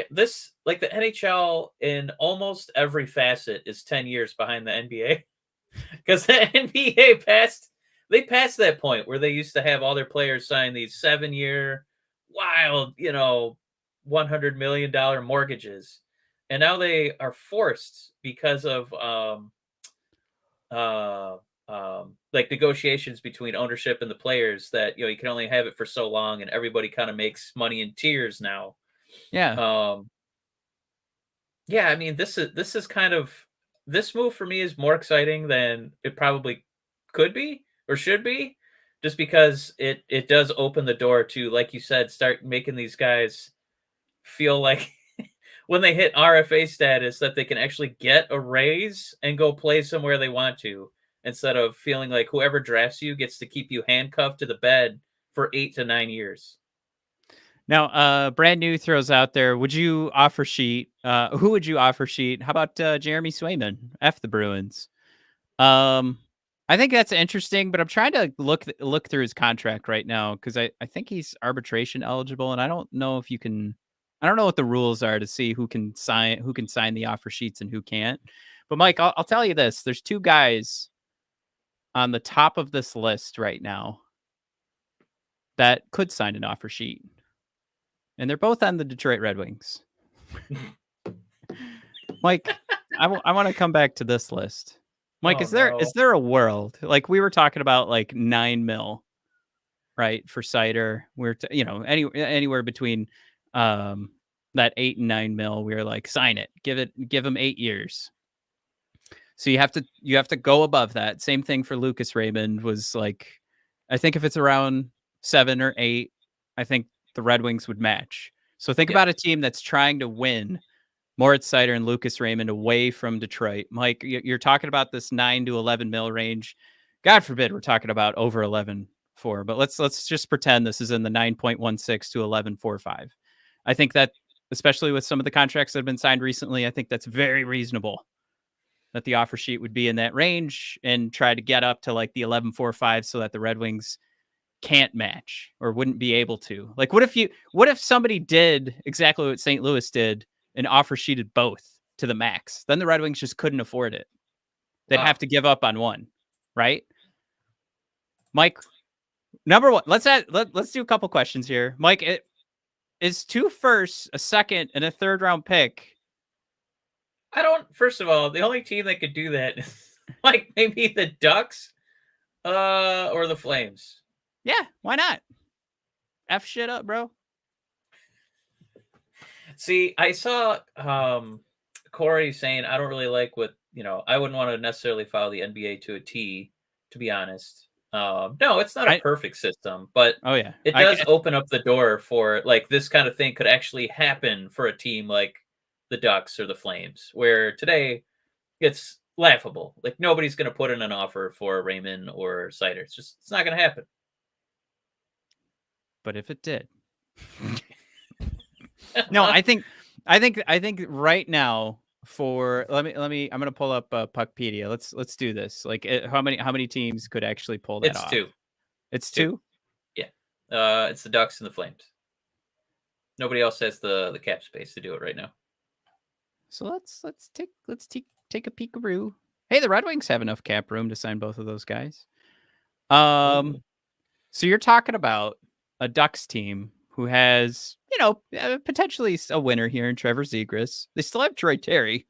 This, like, the NHL in almost every facet is 10 years behind the NBA, because the NBA passed that point where they used to have all their players sign these 7-year wild, $100 million mortgages. And now they are forced because of like negotiations between ownership and the players that, you can only have it for so long, and everybody kind of makes money in tiers now. Yeah. Yeah, I mean, this is kind of, this move for me is more exciting than it probably could be or should be, just because it does open the door to, like you said, start making these guys feel like when they hit RFA status that they can actually get a raise and go play somewhere they want to, instead of feeling like whoever drafts you gets to keep you handcuffed to the bed for 8 to 9 years. Now, brand new throws out there. Would you offer sheet? Who would you offer sheet? How about Jeremy Swayman? F the Bruins. I think that's interesting, but I'm trying to look through his contract right now because I think he's arbitration eligible, and I don't know if you can. I don't know what the rules are to see who can sign the offer sheets and who can't. But Mike, I'll tell you this: there's two guys on the top of this list right now that could sign an offer sheet. And they're both on the Detroit Red Wings. Mike, I want to come back to this list. Mike, is there a world, like we were talking about, like $9 million, right, for Seider? We're anywhere between that $8 and $9 million. We were like, sign it, give him 8 years. So you have to go above that. Same thing for Lucas Raymond. Was like, I think if it's around 7 or 8, I think the Red Wings would match. So think about a team that's trying to win Moritz Seider and Lucas Raymond away from Detroit. Mike, you're talking about this 9 to 11 mil range. God forbid we're talking about over 11 for, but let's just pretend this is in the 9.16 to 11.45. I think that, especially with some of the contracts that have been signed recently, I think that's very reasonable that the offer sheet would be in that range and try to get up to like the 11.45 so that the Red Wings can't match or wouldn't be able to. Like, what if somebody did exactly what St. Louis did and offer sheeted both to the max? Then the Red Wings just couldn't afford it. They'd have to give up on one, right? Mike, number one, let's do a couple questions here. Mike, is 2 firsts, a second, and a third round pick? First of all, the only team that could do that is like maybe the Ducks or the Flames. Yeah, why not? F shit up, bro. See, I saw Corey saying, I don't really like what, I wouldn't want to necessarily follow the NBA to a T, to be honest. No, it's not a perfect system, but it does open up the door for, like, this kind of thing could actually happen for a team like the Ducks or the Flames, where today it's laughable. Like, nobody's going to put in an offer for Raymond or Seider. It's not going to happen. But if it did, no, I think right now for let me I'm gonna pull up Puckpedia. Let's do this. Like, how many teams could actually pull that off? It's two. Yeah, it's the Ducks and the Flames. Nobody else has the cap space to do it right now. So let's take a peekaroo. Hey, the Red Wings have enough cap room to sign both of those guys. So you're talking about a Ducks team who has, potentially a winner here in Trevor Zegras. They still have Troy Terry.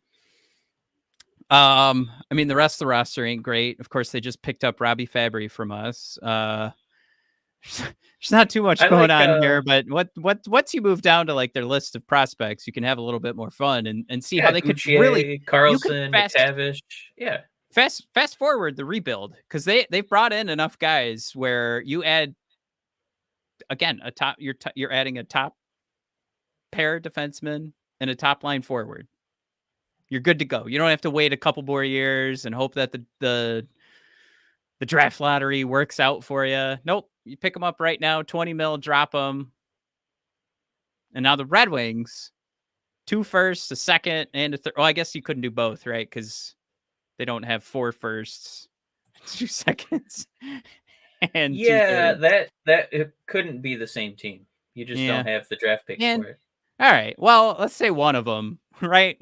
I mean, the rest of the roster ain't great. Of course, they just picked up Robbie Fabry from us. There's not too much going on here, but once you move down to like their list of prospects, you can have a little bit more fun and see how they could really Carlson, McTavish. Yeah. Fast forward the rebuild, because they've brought in enough guys where you add, again, you're adding a top pair defenseman and a top line forward. You're good to go. You don't have to wait a couple more years and hope that the draft lottery works out for you. Nope. You pick them up right now, 20 mil, drop them, And now the Red Wings, 2 firsts, a second, and a third. Well, I guess you couldn't do both, right? Because they don't have 4 firsts, 2 seconds, and 2 Yeah, thirds. that it couldn't be the same team. You just Yeah. don't have the draft picks And for it. all right. Well, let's say one of them, right?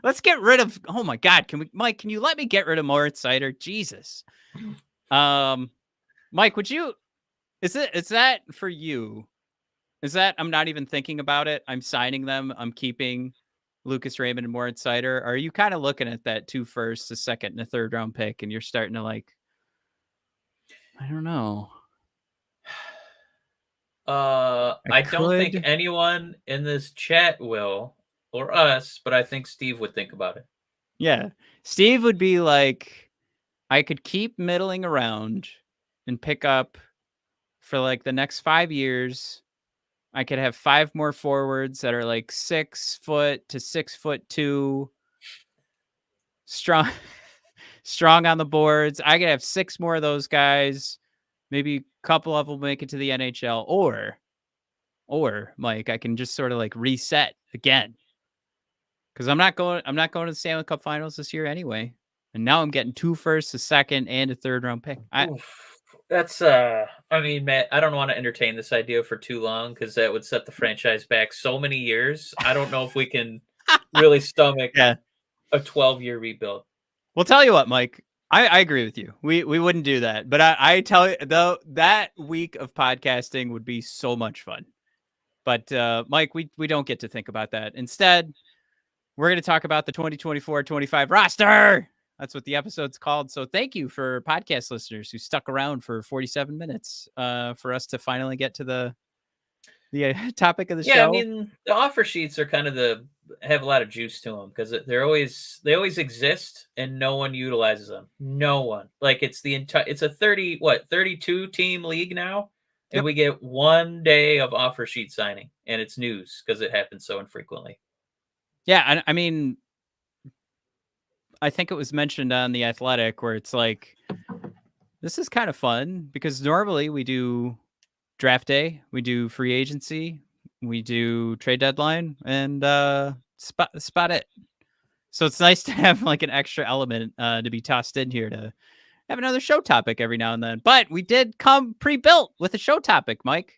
Let's get rid of. Oh my God, Mike? Can you let me get rid of Moritz Seider? Jesus. Mike, would you? Is that for you? Is that I'm not even thinking about it? I'm signing them. I'm keeping Lucas Raymond and Moritz Seider. Are you kind of looking at that 2 firsts, a second, and a third round pick, and you're starting to like? I don't know. I don't think anyone in this chat will, or us, but I think Steve would think about it. Yeah. Steve would be like, I could keep middling around and pick up for like the next 5 years. I could have 5 more forwards that are like 6 foot to 6'2", strong, strong on the boards. I could have 6 more of those guys. Maybe a couple of them make it to the NHL, or Mike, I can just sort of like reset again. Because I'm not going to the Stanley Cup Finals this year anyway. And now I'm getting 2 firsts, a second, and a third round pick. That's I mean, Matt, I don't want to entertain this idea for too long because that would set the franchise back so many years. I don't know if we can really stomach a 12-year rebuild. Well, tell you what, Mike, I agree with you. We wouldn't do that. But I tell you, though, that week of podcasting would be so much fun. But Mike, we don't get to think about that. Instead, we're going to talk about the 2024-25 roster. That's what the episode's called. So thank you for podcast listeners who stuck around for 47 minutes for us to finally get to the topic of the show. Yeah, I mean, the offer sheets are kind of have a lot of juice to them because they always exist and no one utilizes them. No one. Like it's a 32 team league now, and we get 1 day of offer sheet signing, and it's news because it happens so infrequently. Yeah, I mean, I think it was mentioned on The Athletic where it's like, this is kind of fun because normally we do draft day, we do free agency, we do trade deadline, and spot it. So it's nice to have like an extra element to be tossed in here to have another show topic every now and then. But we did come pre-built with a show topic, Mike.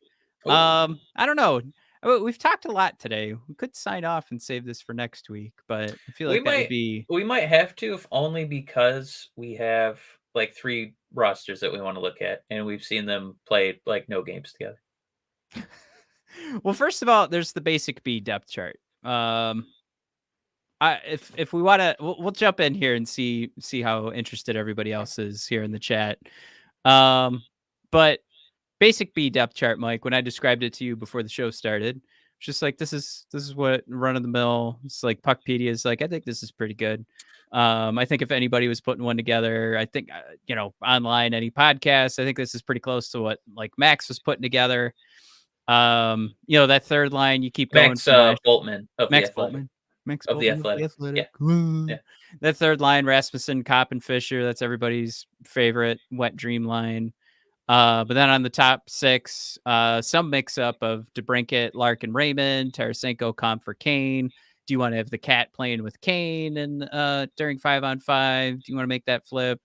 Ooh. I don't know. We've talked a lot today. We could sign off and save this for next week, but I feel like we might have to, if only because we have like 3 rosters that we want to look at, and we've seen them play like no games together. Well, first of all, there's the basic B depth chart. If we want to, we'll jump in here and see how interested everybody else is here in the chat. But basic B depth chart, Mike, when I described it to you before the show started, it's just like, this is what run of the mill. It's like Puckpedia is like, I think this is pretty good. I think if anybody was putting one together, I think, online, any podcast, I think this is pretty close to what like Max was putting together. That third line, you keep Max going. Boltman of Max the Athletic. Boltman. Max of Boltman the Athletic. Yeah. That third line, Rasmussen, Kopp, and Fisher, that's everybody's favorite wet dream line. But then on the top 6, some mix up of DeBrincat, Larkin, Raymond, Tarasenko, Comfort, Kane. Do you want to have the cat playing with Kane and during 5-on-5? Do you want to make that flip?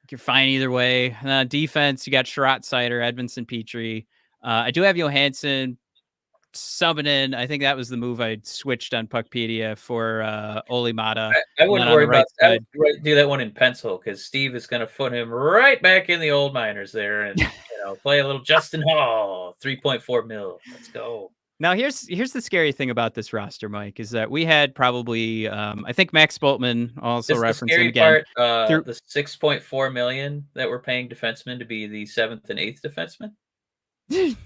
You're fine either way. Defense, you got Sherratt, Seider, Edmondson, Petrie. I do have Johansson subbing in. I think that was the move I switched on Puckpedia for Olli Maatta. I wouldn't worry about that. I would do that one in pencil because Steve is going to put him right back in the old minors there and play a little Justin Hall, 3.4 mil. Let's go. Now here's the scary thing about this roster, Mike, is that we had probably I think Max Boltman also referencing again. The 6.4 million that we're paying defensemen to be the 7th and 8th defenseman.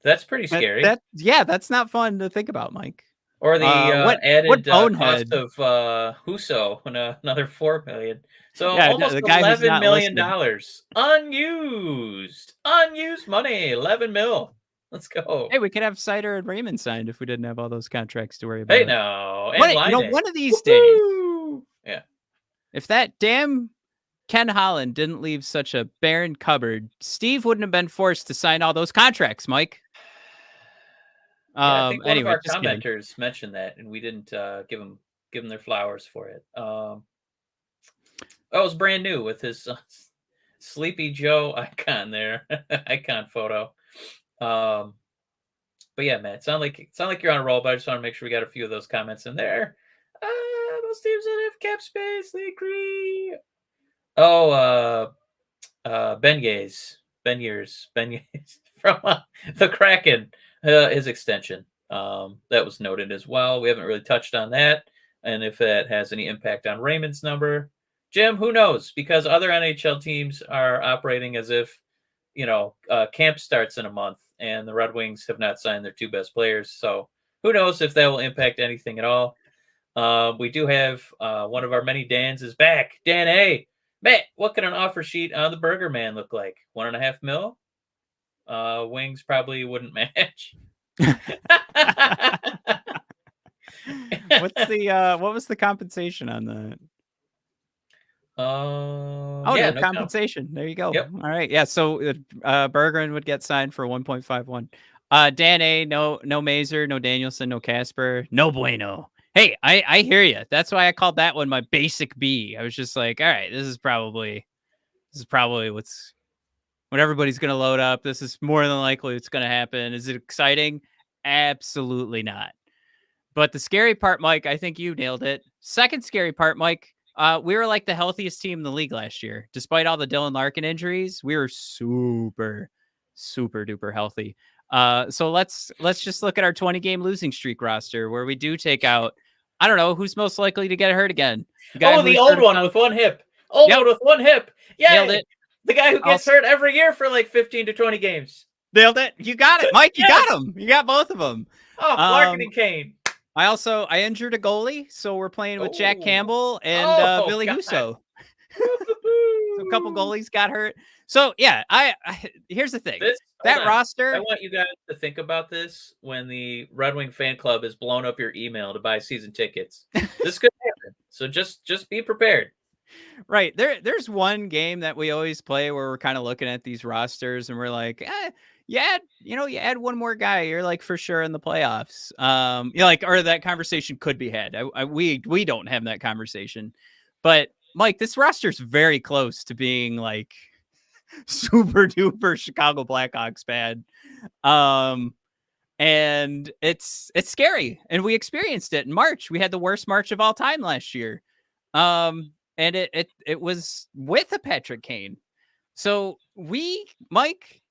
That's pretty scary. That's not fun to think about, Mike. Or the added cost of Husso, another $4 million. So almost $11 million unused money. 11 mil. Let's go. Hey, we could have Seider and Raymond signed if we didn't have all those contracts to worry about. Hey, no. One of these days. Yeah. If that damn Ken Holland didn't leave such a barren cupboard, Steve wouldn't have been forced to sign all those contracts, Mike. Yeah, I think one of Anyway, our just kidding. commenters mentioned that, and we didn't give them their flowers for it. That was brand new with his Sleepy Joe icon there, icon photo. But yeah, man, it sound like you're on a roll. But I just want to make sure we got a few of those comments in there. Most teams that have cap space, they agree. Oh, Ben Years from the Kraken, his extension. That was noted as well. We haven't really touched on that, and if that has any impact on Raymond's number. Jim, who knows? Because other NHL teams are operating as if, camp starts in a month, and the Red Wings have not signed their two best players. So who knows if that will impact anything at all. We do have one of our many Dans is back. Dan A. Matt, what can an offer sheet on the Burger Man look like? $1.5 mil? Wings probably wouldn't match. What was the compensation on that? No compensation. There you go. Yep. All right. Yeah. So Bergeron would get signed for 1.51. Dan A, no Mazer, no Danielson, no Kasper, no bueno. Hey, I hear you. That's why I called that one my basic B. I was just like, all right, this is probably what everybody's gonna load up. This is more than likely what's gonna happen. Is it exciting? Absolutely not. But the scary part, Mike, I think you nailed it. Second scary part, Mike. We were like the healthiest team in the league last year. Despite all the Dylan Larkin injuries, we were super, super duper healthy. So let's just look at our 20-game losing streak roster where we do take out, I don't know, who's most likely to get hurt again. The old one with one hip. One with one hip. Yeah. Nailed it. The guy who gets hurt every year for like 15 to 20 games. Nailed it. You got it, Mike. You got him. You got both of them. Oh, Larkin and Kane. I injured a goalie, so we're playing with Jack Campbell and Billy Husso. So a couple goalies got hurt. So yeah, I here's the thing. Roster. I want you guys to think about this when the Red Wing fan club has blown up your email to buy season tickets. This could happen. So just be prepared. Right. There's one game that we always play where we're kind of looking at these rosters and we're like, you add one more guy, you're like for sure in the playoffs. Or that conversation could be had. We don't have that conversation. But Mike, this roster's very close to being like super duper Chicago Blackhawks bad. And it's scary. And we experienced it in March. We had the worst March of all time last year. And it was with a Patrick Kane. So Mike,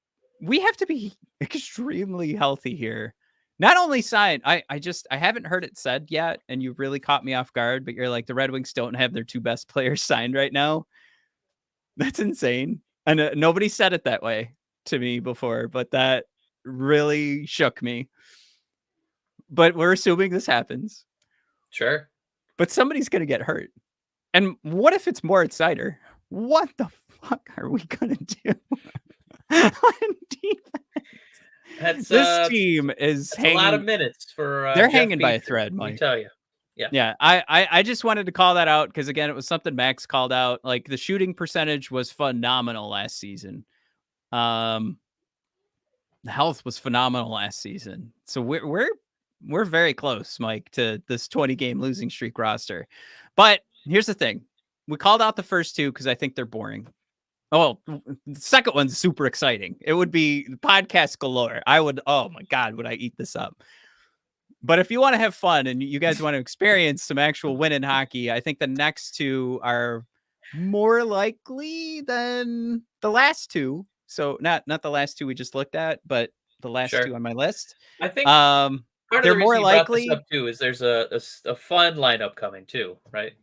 we have to be extremely healthy here. Not only sign, I haven't heard it said yet, and you really caught me off guard, but you're like, the Red Wings don't have their two best players signed right now. That's insane. And nobody said it that way to me before, but that really shook me. But we're assuming this happens. Sure. But somebody's going to get hurt. And what if it's Moritz Seider? What the fuck are we going to do on defense? This team is hanging, a lot of minutes for they're Jeff hanging by a Beasley, thread, Mike. I tell you. Yeah. I just wanted to call that out because, again, it was something Max called out. Like, the shooting percentage was phenomenal last season. The health was phenomenal last season. So we're very close, Mike, to this 20-game losing streak roster. But here's the thing. We called out the first two because I think they're boring. Oh, the second one's super exciting. It would be podcast galore. Oh my God, would I eat this up? But if you want to have fun and you guys want to experience some actual win in hockey, I think the next two are more likely than the last two. So not the last two we just looked at, but the last two on my list. I think they're more likely. Up too is there's a fun lineup coming too, right?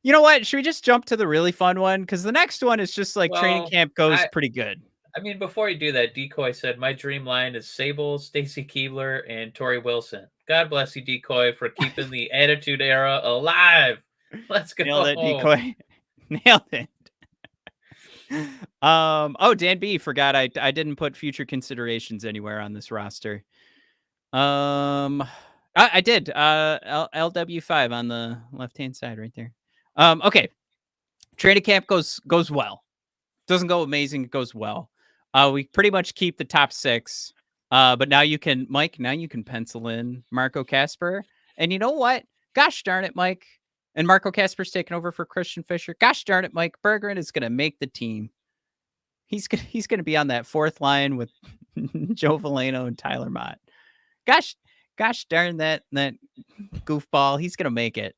You know what? Should we just jump to the really fun one? Because the next one is just like training camp goes pretty good. I mean, before you do that, Decoy said, my dream line is Sable, Stacy Keebler, and Tori Wilson. God bless you, Decoy, for keeping the Attitude Era alive. Let's go. Nailed it, Decoy. Nailed it. Dan B forgot I didn't put future considerations anywhere on this roster. I did. LW5 on the left-hand side right there. Okay. Training camp goes well. Doesn't go amazing, it goes well. We pretty much keep the top six. But now you can, Mike, now you can pencil in Marco Kasper. And you know what? Gosh darn it, Mike. And Marco Kasper's taking over for Christian Fischer. Gosh darn it, Mike. Berggren is going to make the team. He's gonna be on that fourth line with Joe Veleno and Tyler Mott. Gosh darn that goofball. He's gonna make it.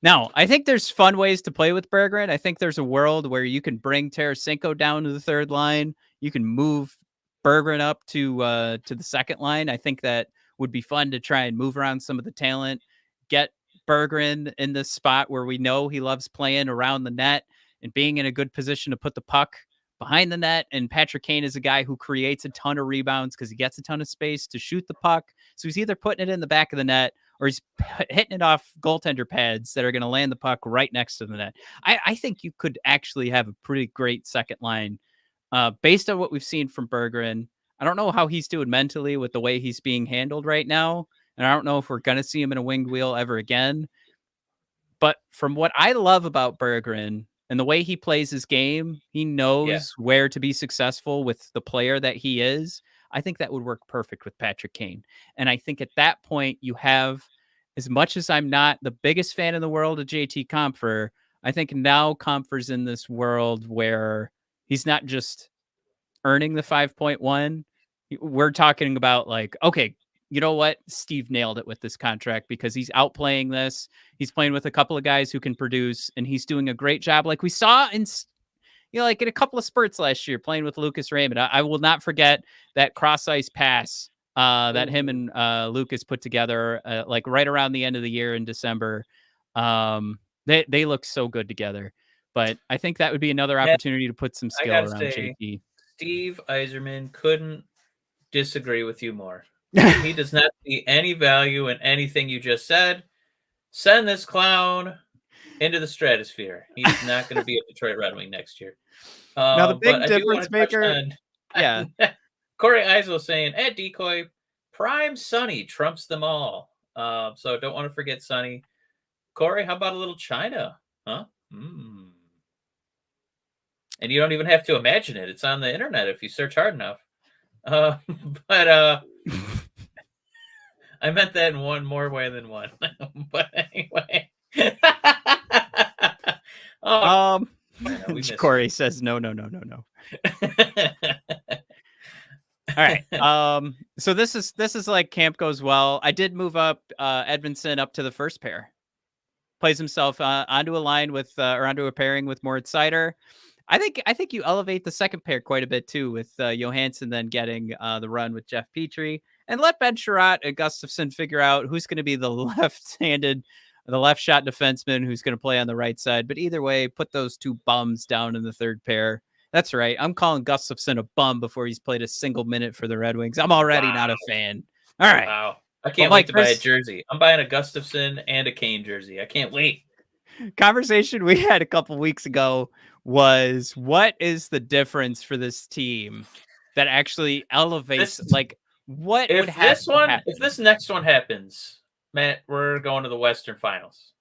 Now, I think there's fun ways to play with Berggren. I think there's a world where you can bring Tarasenko down to the third line. You can move Berggren up to the second line. I think that would be fun to try and move around some of the talent. Get Berggren in this spot where we know he loves playing around the net and being in a good position to put the puck behind the net. And Patrick Kane is a guy who creates a ton of rebounds because he gets a ton of space to shoot the puck. So he's either putting it in the back of the net or he's hitting it off goaltender pads that are going to land the puck right next to the net. I think you could actually have a pretty great second line based on what we've seen from Berggren. I don't know how he's doing mentally with the way he's being handled right now. And I don't know if we're going to see him in a winged wheel ever again. But from what I love about Berggren and the way he plays his game, he knows where to be successful with the player that he is. I think that would work perfect with Patrick Kane. And I think at that point you have, as much as I'm not the biggest fan in the world of JT Compher, I think now Compher's in this world where he's not just earning the 5.1. We're talking about like, okay, you know what? Steve nailed it with this contract because he's outplaying this. He's playing with a couple of guys who can produce, and he's doing a great job. Like we saw in, like in a couple of spurts last year playing with Lucas Raymond. I will not forget that cross ice pass that him and Lucas put together, like right around the end of the year in December. They look so good together, but I think that would be another opportunity to put some skill around JT. Steve Yzerman couldn't disagree with you more. He does not see any value in anything you just said. Send this clown into the stratosphere. He's not going to be a Detroit Red Wing next year. Now the big difference maker, Corey Eisel saying at Decoy, prime Sonny trumps them all. So don't want to forget Sonny. Corey, how about a little China? Huh? And you don't even have to imagine it. It's on the internet if you search hard enough. But I meant that in one more way than one. But anyway. Corey says no. All right. So this is like camp goes well. I did move up Edmondson up to the first pair. Plays himself onto a line with or onto a pairing with Moritz Seider. I think you elevate the second pair quite a bit too, with Johansson then getting the run with Jeff Petrie, and let Ben Sherratt and Gustafsson figure out who's going to be the left-handed, the left shot defenseman who's going to play on the right side. But either way, put those two bums down in the third pair. That's right. I'm calling Gustafsson a bum before he's played a single minute for the Red Wings. I'm already not a fan. All right. Wow. I can't wait to buy a jersey. I'm buying a Gustafsson and a Kane jersey. I can't wait. Conversation we had a couple weeks ago was, what is the difference for this team that actually elevates what would happen? If this next one happens, Matt, we're going to the Western Finals.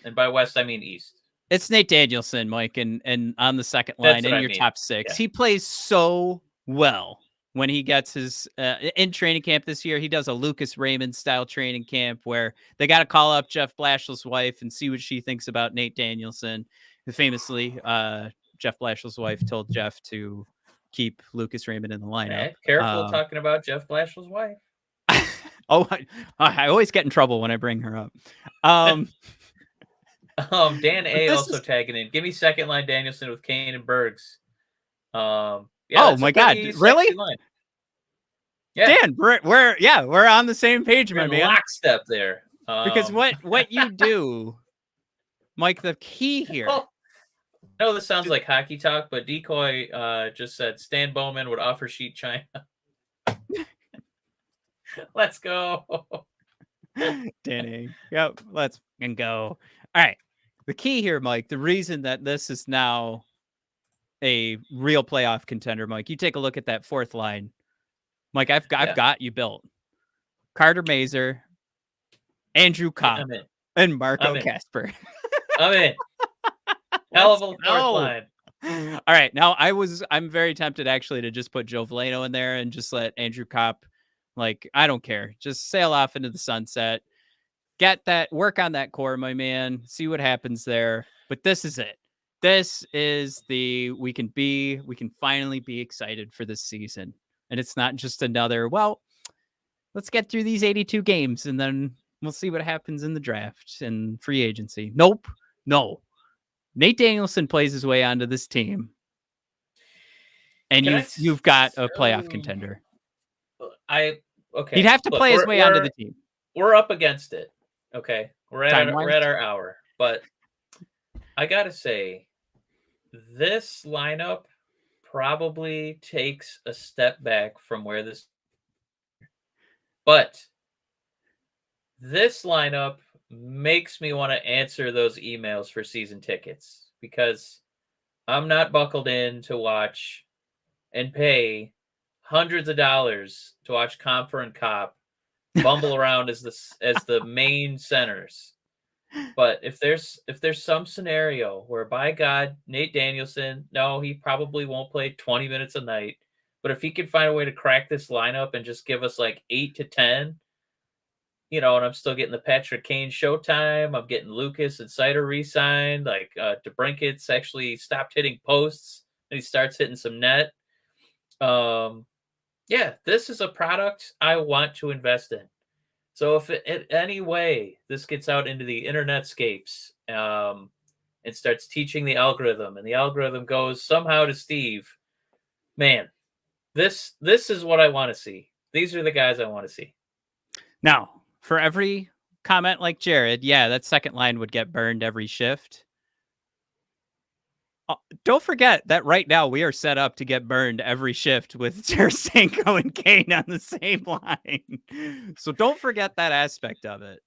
And by West, I mean East. It's Nate Danielson, Mike, and on the second line in your top six. Yeah. He plays so well when he gets his in training camp this year. He does a Lucas Raymond style training camp where they got to call up Jeff Blashill's wife and see what she thinks about Nate Danielson. Famously, Jeff Blashill's wife told Jeff to keep Lucas Raymond in the lineup. Matt, careful talking about Jeff Blashill's wife. I always get in trouble when I bring her up. Dan A also tagging in. Give me second line Danielson with Kane and Bergs. Oh my God! Really? Line. Yeah, Dan, we're on the same page, my man. Lockstep there. Because what you do, Mike, the key here. I know this sounds like hockey talk, but Decoy just said Stan Bowman would offer sheet China. Let's go. Danny. Yep, let's go. All right. The key here, Mike, the reason that this is now a real playoff contender, Mike, you take a look at that fourth line. Mike, I've got you built. Carter Mazur, Andrew Kopp, and Marco Kasper. I'm in. Hell of a fourth line. All right. Now I'm very tempted actually to just put Joe Veleno in there and just let Andrew Kopp Like, I don't care. Just sail off into the sunset. Work on that core, my man. See what happens there. But this is it. This is we can finally be excited for this season. And it's not just another, well, let's get through these 82 games and then we'll see what happens in the draft and free agency. Nope. No. Nate Danielson plays his way onto this team. And you've got a playoff contender. Okay. He'd have to play his way onto the team. We're up against it. Okay. We're at our hour. But I gotta say, this lineup probably takes a step back from where this. But this lineup makes me want to answer those emails for season tickets because I'm not buckled in to watch and pay hundreds of dollars to watch Comfer and Cop bumble around as the main centers. But if there's some scenario where, by God, Nate Danielson, no, he probably won't play 20 minutes a night. But if he can find a way to crack this lineup and just give us like 8 to 10, and I'm still getting the Patrick Kane showtime. I'm getting Lucas and Seider re-signed. Like DeBrinket's actually stopped hitting posts and he starts hitting some net. Yeah, this is a product I want to invest in. So if in any way this gets out into the internetscapes and starts teaching the algorithm, and the algorithm goes somehow to Steve, man, this is what I want to see. These are the guys I want to see. Now, for every comment like Jared, yeah, that second line would get burned every shift. Don't forget that right now we are set up to get burned every shift with Tarasenko and Kane on the same line. So don't forget that aspect of it.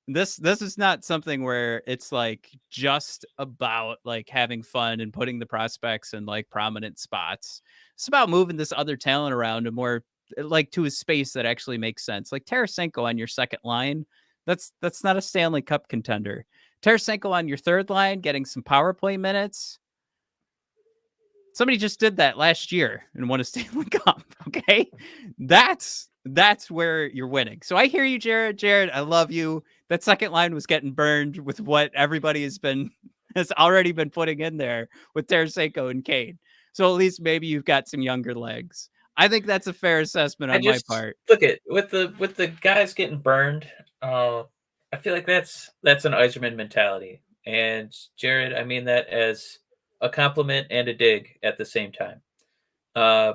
This is not something where it's like just about like having fun and putting the prospects in like prominent spots. It's about moving this other talent around and more like to a space that actually makes sense. Like Tarasenko on your second line, that's not a Stanley Cup contender. Tarasenko on your third line, getting some power play minutes. Somebody just did that last year and won a Stanley Cup. Okay, that's where you're winning. So I hear you, Jared. Jared, I love you. That second line was getting burned with what everybody has already been putting in there with Tarasenko and Kane. So at least maybe you've got some younger legs. I think that's a fair assessment on my part. Look at with the guys getting burned. I feel like that's an Yzerman mentality. And Jared, I mean that as a compliment and a dig at the same time.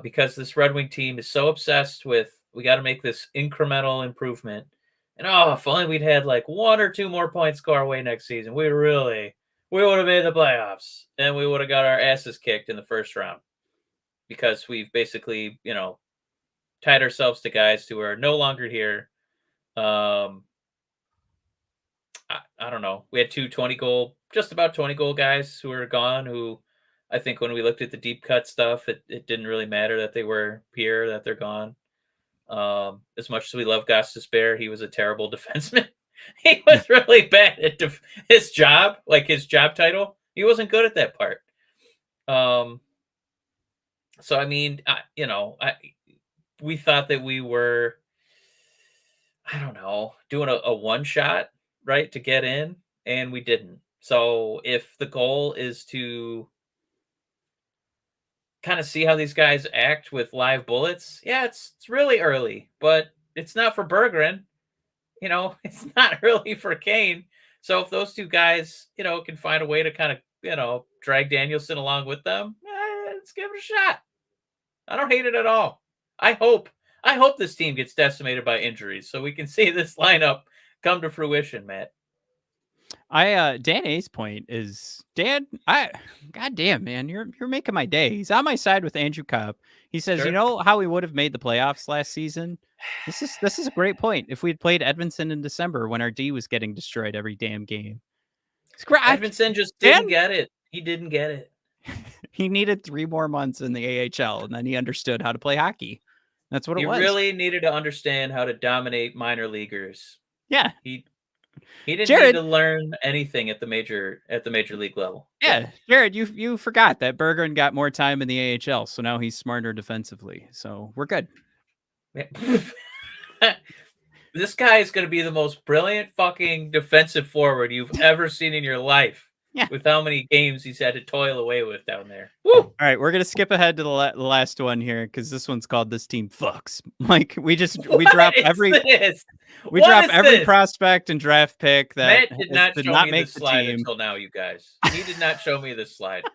Because this Red Wing team is so obsessed with, we got to make this incremental improvement. And if only we'd had like 1 or 2 more points go our way next season, we would have made the playoffs and we would have got our asses kicked in the first round. Because we've basically, tied ourselves to guys who are no longer here. I don't know. We had 2 just about 20 goal guys who are gone, who I think when we looked at the deep cut stuff, it didn't really matter that they were here, that they're gone. As much as we love Kasper, he was a terrible defenseman. He was really bad at his job, like his job title. He wasn't good at that part. So, I mean, we thought that we were, I don't know, doing a one-shot, right, to get in, and we didn't. So if the goal is to kind of see how these guys act with live bullets, yeah, it's really early, but it's not for Berggren. It's not really for Kane. So if those 2 guys, can find a way to kind of, drag Danielson along with them, let's give it a shot. I don't hate it at all. I hope this team gets decimated by injuries so we can see this lineup come to fruition, Matt. Dan A's point is, goddamn, man, you're making my day. He's on my side with Andrew Copp. He says, Sure. how we would have made the playoffs last season? This is a great point. If we'd played Edmonton in December when our D was getting destroyed every damn game. Edmonton just didn't get it. He didn't get it. He needed 3 more months in the AHL, and then he understood how to play hockey. That's what it was. He really needed to understand how to dominate minor leaguers. Yeah. He didn't need to learn anything at the major league level. Yeah, Jared, you forgot that Berggren got more time in the AHL, so now he's smarter defensively. So we're good. This guy is going to be the most brilliant fucking defensive forward you've ever seen in your life. Yeah. With how many games he's had to toil away with down there. Woo! All right, we're gonna skip ahead to the last one here because this one's called "This Team Fucks." Mike, we drop every prospect and draft pick that Matt did not did show not me make this the slide team. until now, you guys. He did not show me this slide.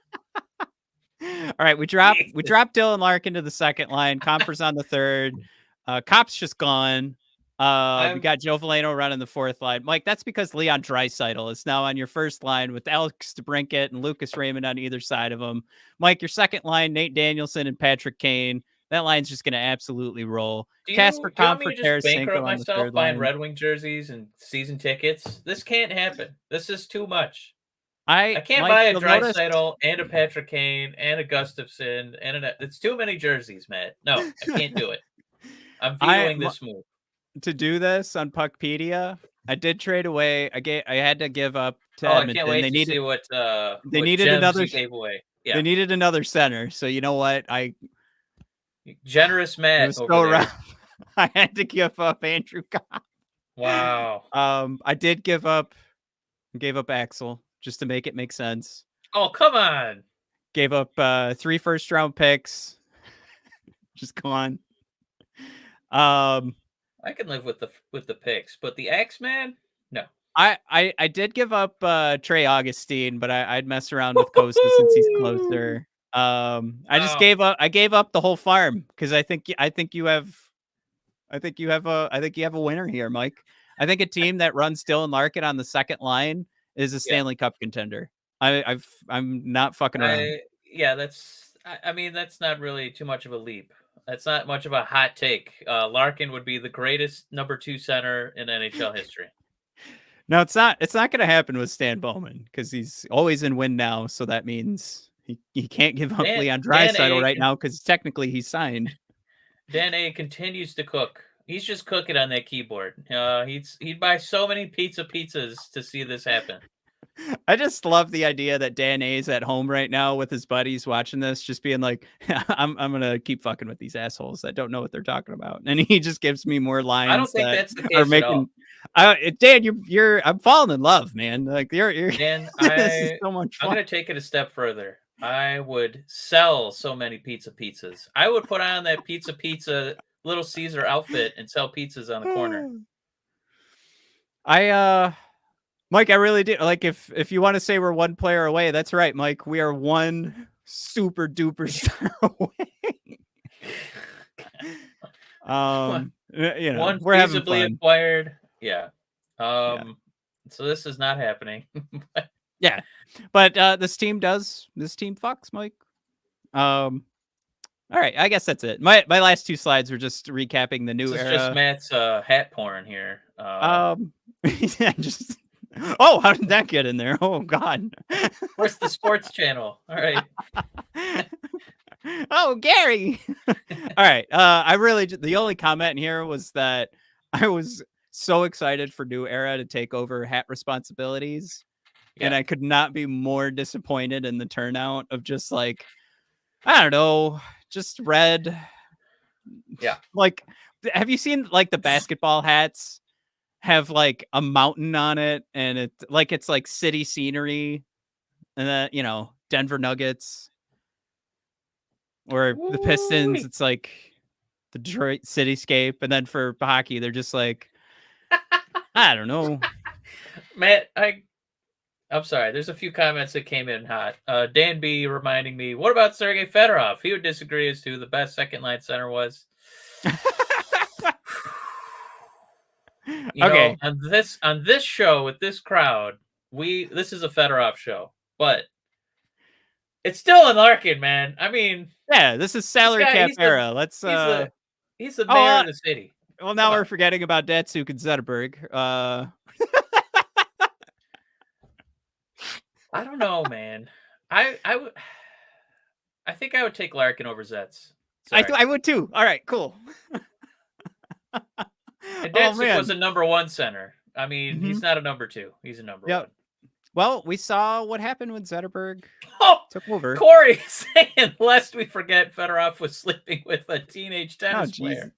All right, we drop Dylan Larkin to the second line. Comper's on the third. Cop's just gone. We got Joe Veleno running the fourth line. Mike, that's because Leon Draisaitl is now on your first line with Alex DeBrincat and Lucas Raymond on either side of him. Mike, your second line, Nate Danielson and Patrick Kane. That line's just going to absolutely roll. Casper Comfort, just bankrupt myself buying Red Wing jerseys and season tickets? This can't happen. This is too much. I can't buy a Draisaitl and a Patrick Kane and a Gustafson it's too many jerseys, Matt. No, I can't do it. I'm vetoing this move. To do this on Puckpedia, I did trade away. I had to give up to Edmonton. I can't wait to see what needed another gave away. Yeah. They needed another center. So you know what? Generous Matt. It was so rough. I had to give up Andrew Copp. Wow. I did gave up Axel just to make it make sense. Oh, come on. Gave up 3 first-round picks. Just gone. I can live with the picks, but the X-Man, no. I did give up Trey Augustine, but I'd mess around with Costa since he's closer. I just gave up the whole farm because I think you have a winner here, Mike. I think a team that runs Dylan Larkin on the second line is a Stanley Cup contender. I'm not fucking around. That's not really too much of a leap. That's not much of a hot take. Larkin would be the greatest number 2 center in NHL history. No, it's not going to happen with Stan Bowman because he's always in win now. So that means he can't give up Leon Draisaitl right now because technically he's signed. Dan A continues to cook. He's just cooking on that keyboard. He'd buy so many pizzas to see this happen. I just love the idea that Dan A's at home right now with his buddies watching this, just being like, I'm gonna keep fucking with these assholes that don't know what they're talking about, and he just gives me more lines. I don't think that's the case at all. Dan, I'm falling in love, man. Like you're Dan, this is so much fun. I'm gonna take it a step further. I would sell so many pizzas. I would put on that pizza Little Caesar outfit and sell pizzas on the corner. Mike, I really do. Like, if you want to say we're one player away, that's right, Mike. We are one super duper star away. One we're having fun. Acquired. Yeah. So this is not happening. Yeah, but this team fucks, Mike. All right, I guess that's it. My last 2 slides were just recapping the new era. It's just Matt's hat porn here. Yeah, just. Oh, how did that get in there? Oh, God. Where's the sports channel? All right. Oh, Gary. All right. The only comment here was that I was so excited for New Era to take over hat responsibilities. Yeah. And I could not be more disappointed in the turnout of just like, I don't know, just red. Yeah. Like, have you seen like the basketball hats? Have like a mountain on it, and it's like city scenery, and then Denver Nuggets or the Pistons. It's like the Detroit cityscape, and then for hockey, they're just like I don't know. Matt, I'm sorry. There's a few comments that came in hot. Dan B reminding me, what about Sergei Fedorov? He would disagree as to who the best second line center was. Okay. On this show with this crowd, this is a Fedorov show, but it's still in Larkin, man. I mean, yeah, this is salary cap era. He's the mayor of the city. Well, now we're forgetting about Datsuk and Zetterberg. I don't know, man. I think I would take Larkin over Zetz. I would too. All right, cool. And Datsuk was a number 1 center. I mean, he's not a number 2. He's a number 1. Well, we saw what happened when Zetterberg took over. Corey saying, lest we forget, Fedorov was sleeping with a teenage tennis player.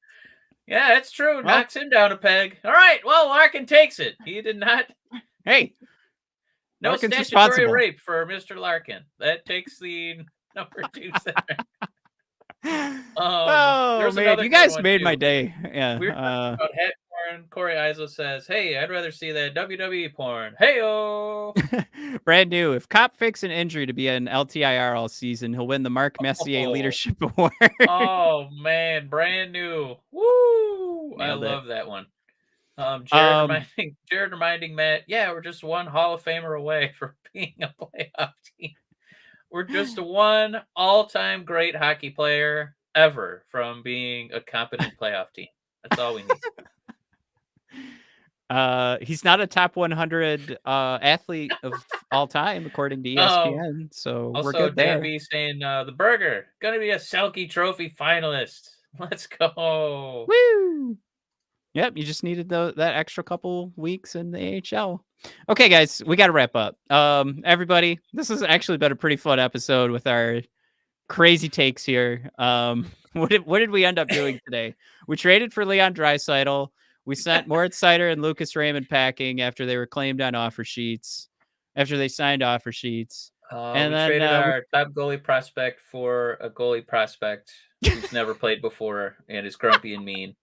Yeah, it's true. Well- Knocks him down a peg. All right. Well, Larkin takes it. He did not. Hey, No Larkin's statutory responsible. rape for Mr. Larkin. That takes the number 2 center. Oh there's man, another you good guys one, made too. my day. Yeah. We were talking about head porn. Corey Iso says, "Hey, I'd rather see that WWE porn." Hey-o! Brand new. If Cop fakes an injury to be an LTIR all season, he'll win the Mark Messier Oh. Leadership Award. Oh man, brand new. Woo! I Nailed it. love that one. Jared Um, reminding Matt, yeah, we're just one Hall of Famer away from being a playoff team. We're just one all-time great hockey player ever from being a competent playoff team. That's all we need. He's not a top 100 athlete of all time, according to Oh, ESPN. So we're Also, good there. Dan B saying the Burger gonna be a Selke Trophy finalist. Let's go. Woo! Yep, you just needed that extra couple weeks in the AHL. Okay, guys, we got to wrap up. Everybody, this has actually been a pretty fun episode with our crazy takes here. What did we end up doing today? We traded for Leon Draisaitl. We sent Moritz Seider and Lucas Raymond packing after they were claimed on offer sheets. After they signed offer sheets, and We then traded our top goalie prospect for a goalie prospect who's never played before and is grumpy and mean.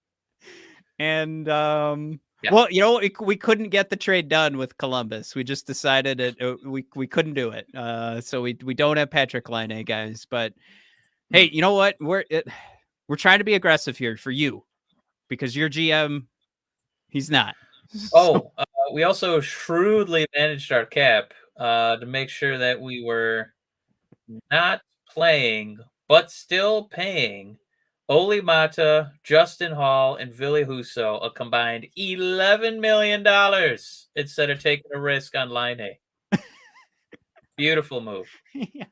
And Yeah. well, you know, we couldn't get the trade done with Columbus. We just decided we couldn't do it. So we don't have Patrick Laine, guys. But hey, you know what? We're trying to be aggressive here for you because your GM, he's not. Oh, we also shrewdly managed our cap to make sure that we were not playing, but still paying Oli Mata, Justin Hall, and Ville Husso a combined $11 million instead of taking a risk on Laine. Beautiful move. Yeah.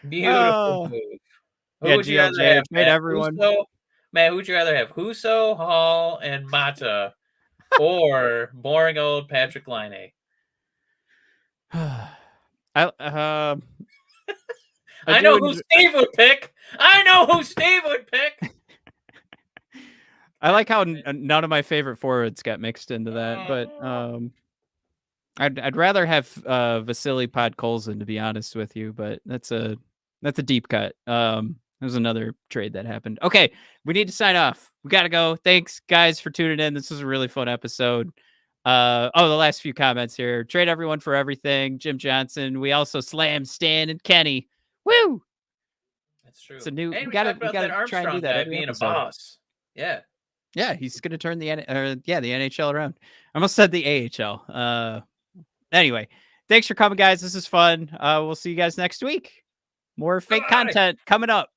Beautiful move. Who Yeah, would you rather GLJ have? made everyone. Matt, who'd you rather have? Husso, Hall, and Mata, or boring old Patrick Laine? I know who Steve would pick. I know who Steve would pick. I like how none of my favorite forwards got mixed into that, but I'd rather have Vasily Podkolzin, to be honest with you, but that's a deep cut. There's another trade that happened. Okay, we need to sign off. We gotta go. Thanks, guys, for tuning in. This was a really fun episode. The last few comments here. Trade everyone for everything. Jim Johnson. We also slammed Stan and Kenny. Woo! That's true. It's a new. And we gotta that try and do that guy every being episode. a boss. Yeah. Yeah, he's gonna turn the NHL around. I almost said the AHL. Anyway, thanks for coming, guys. This is fun. We'll see you guys next week. More fake content coming up.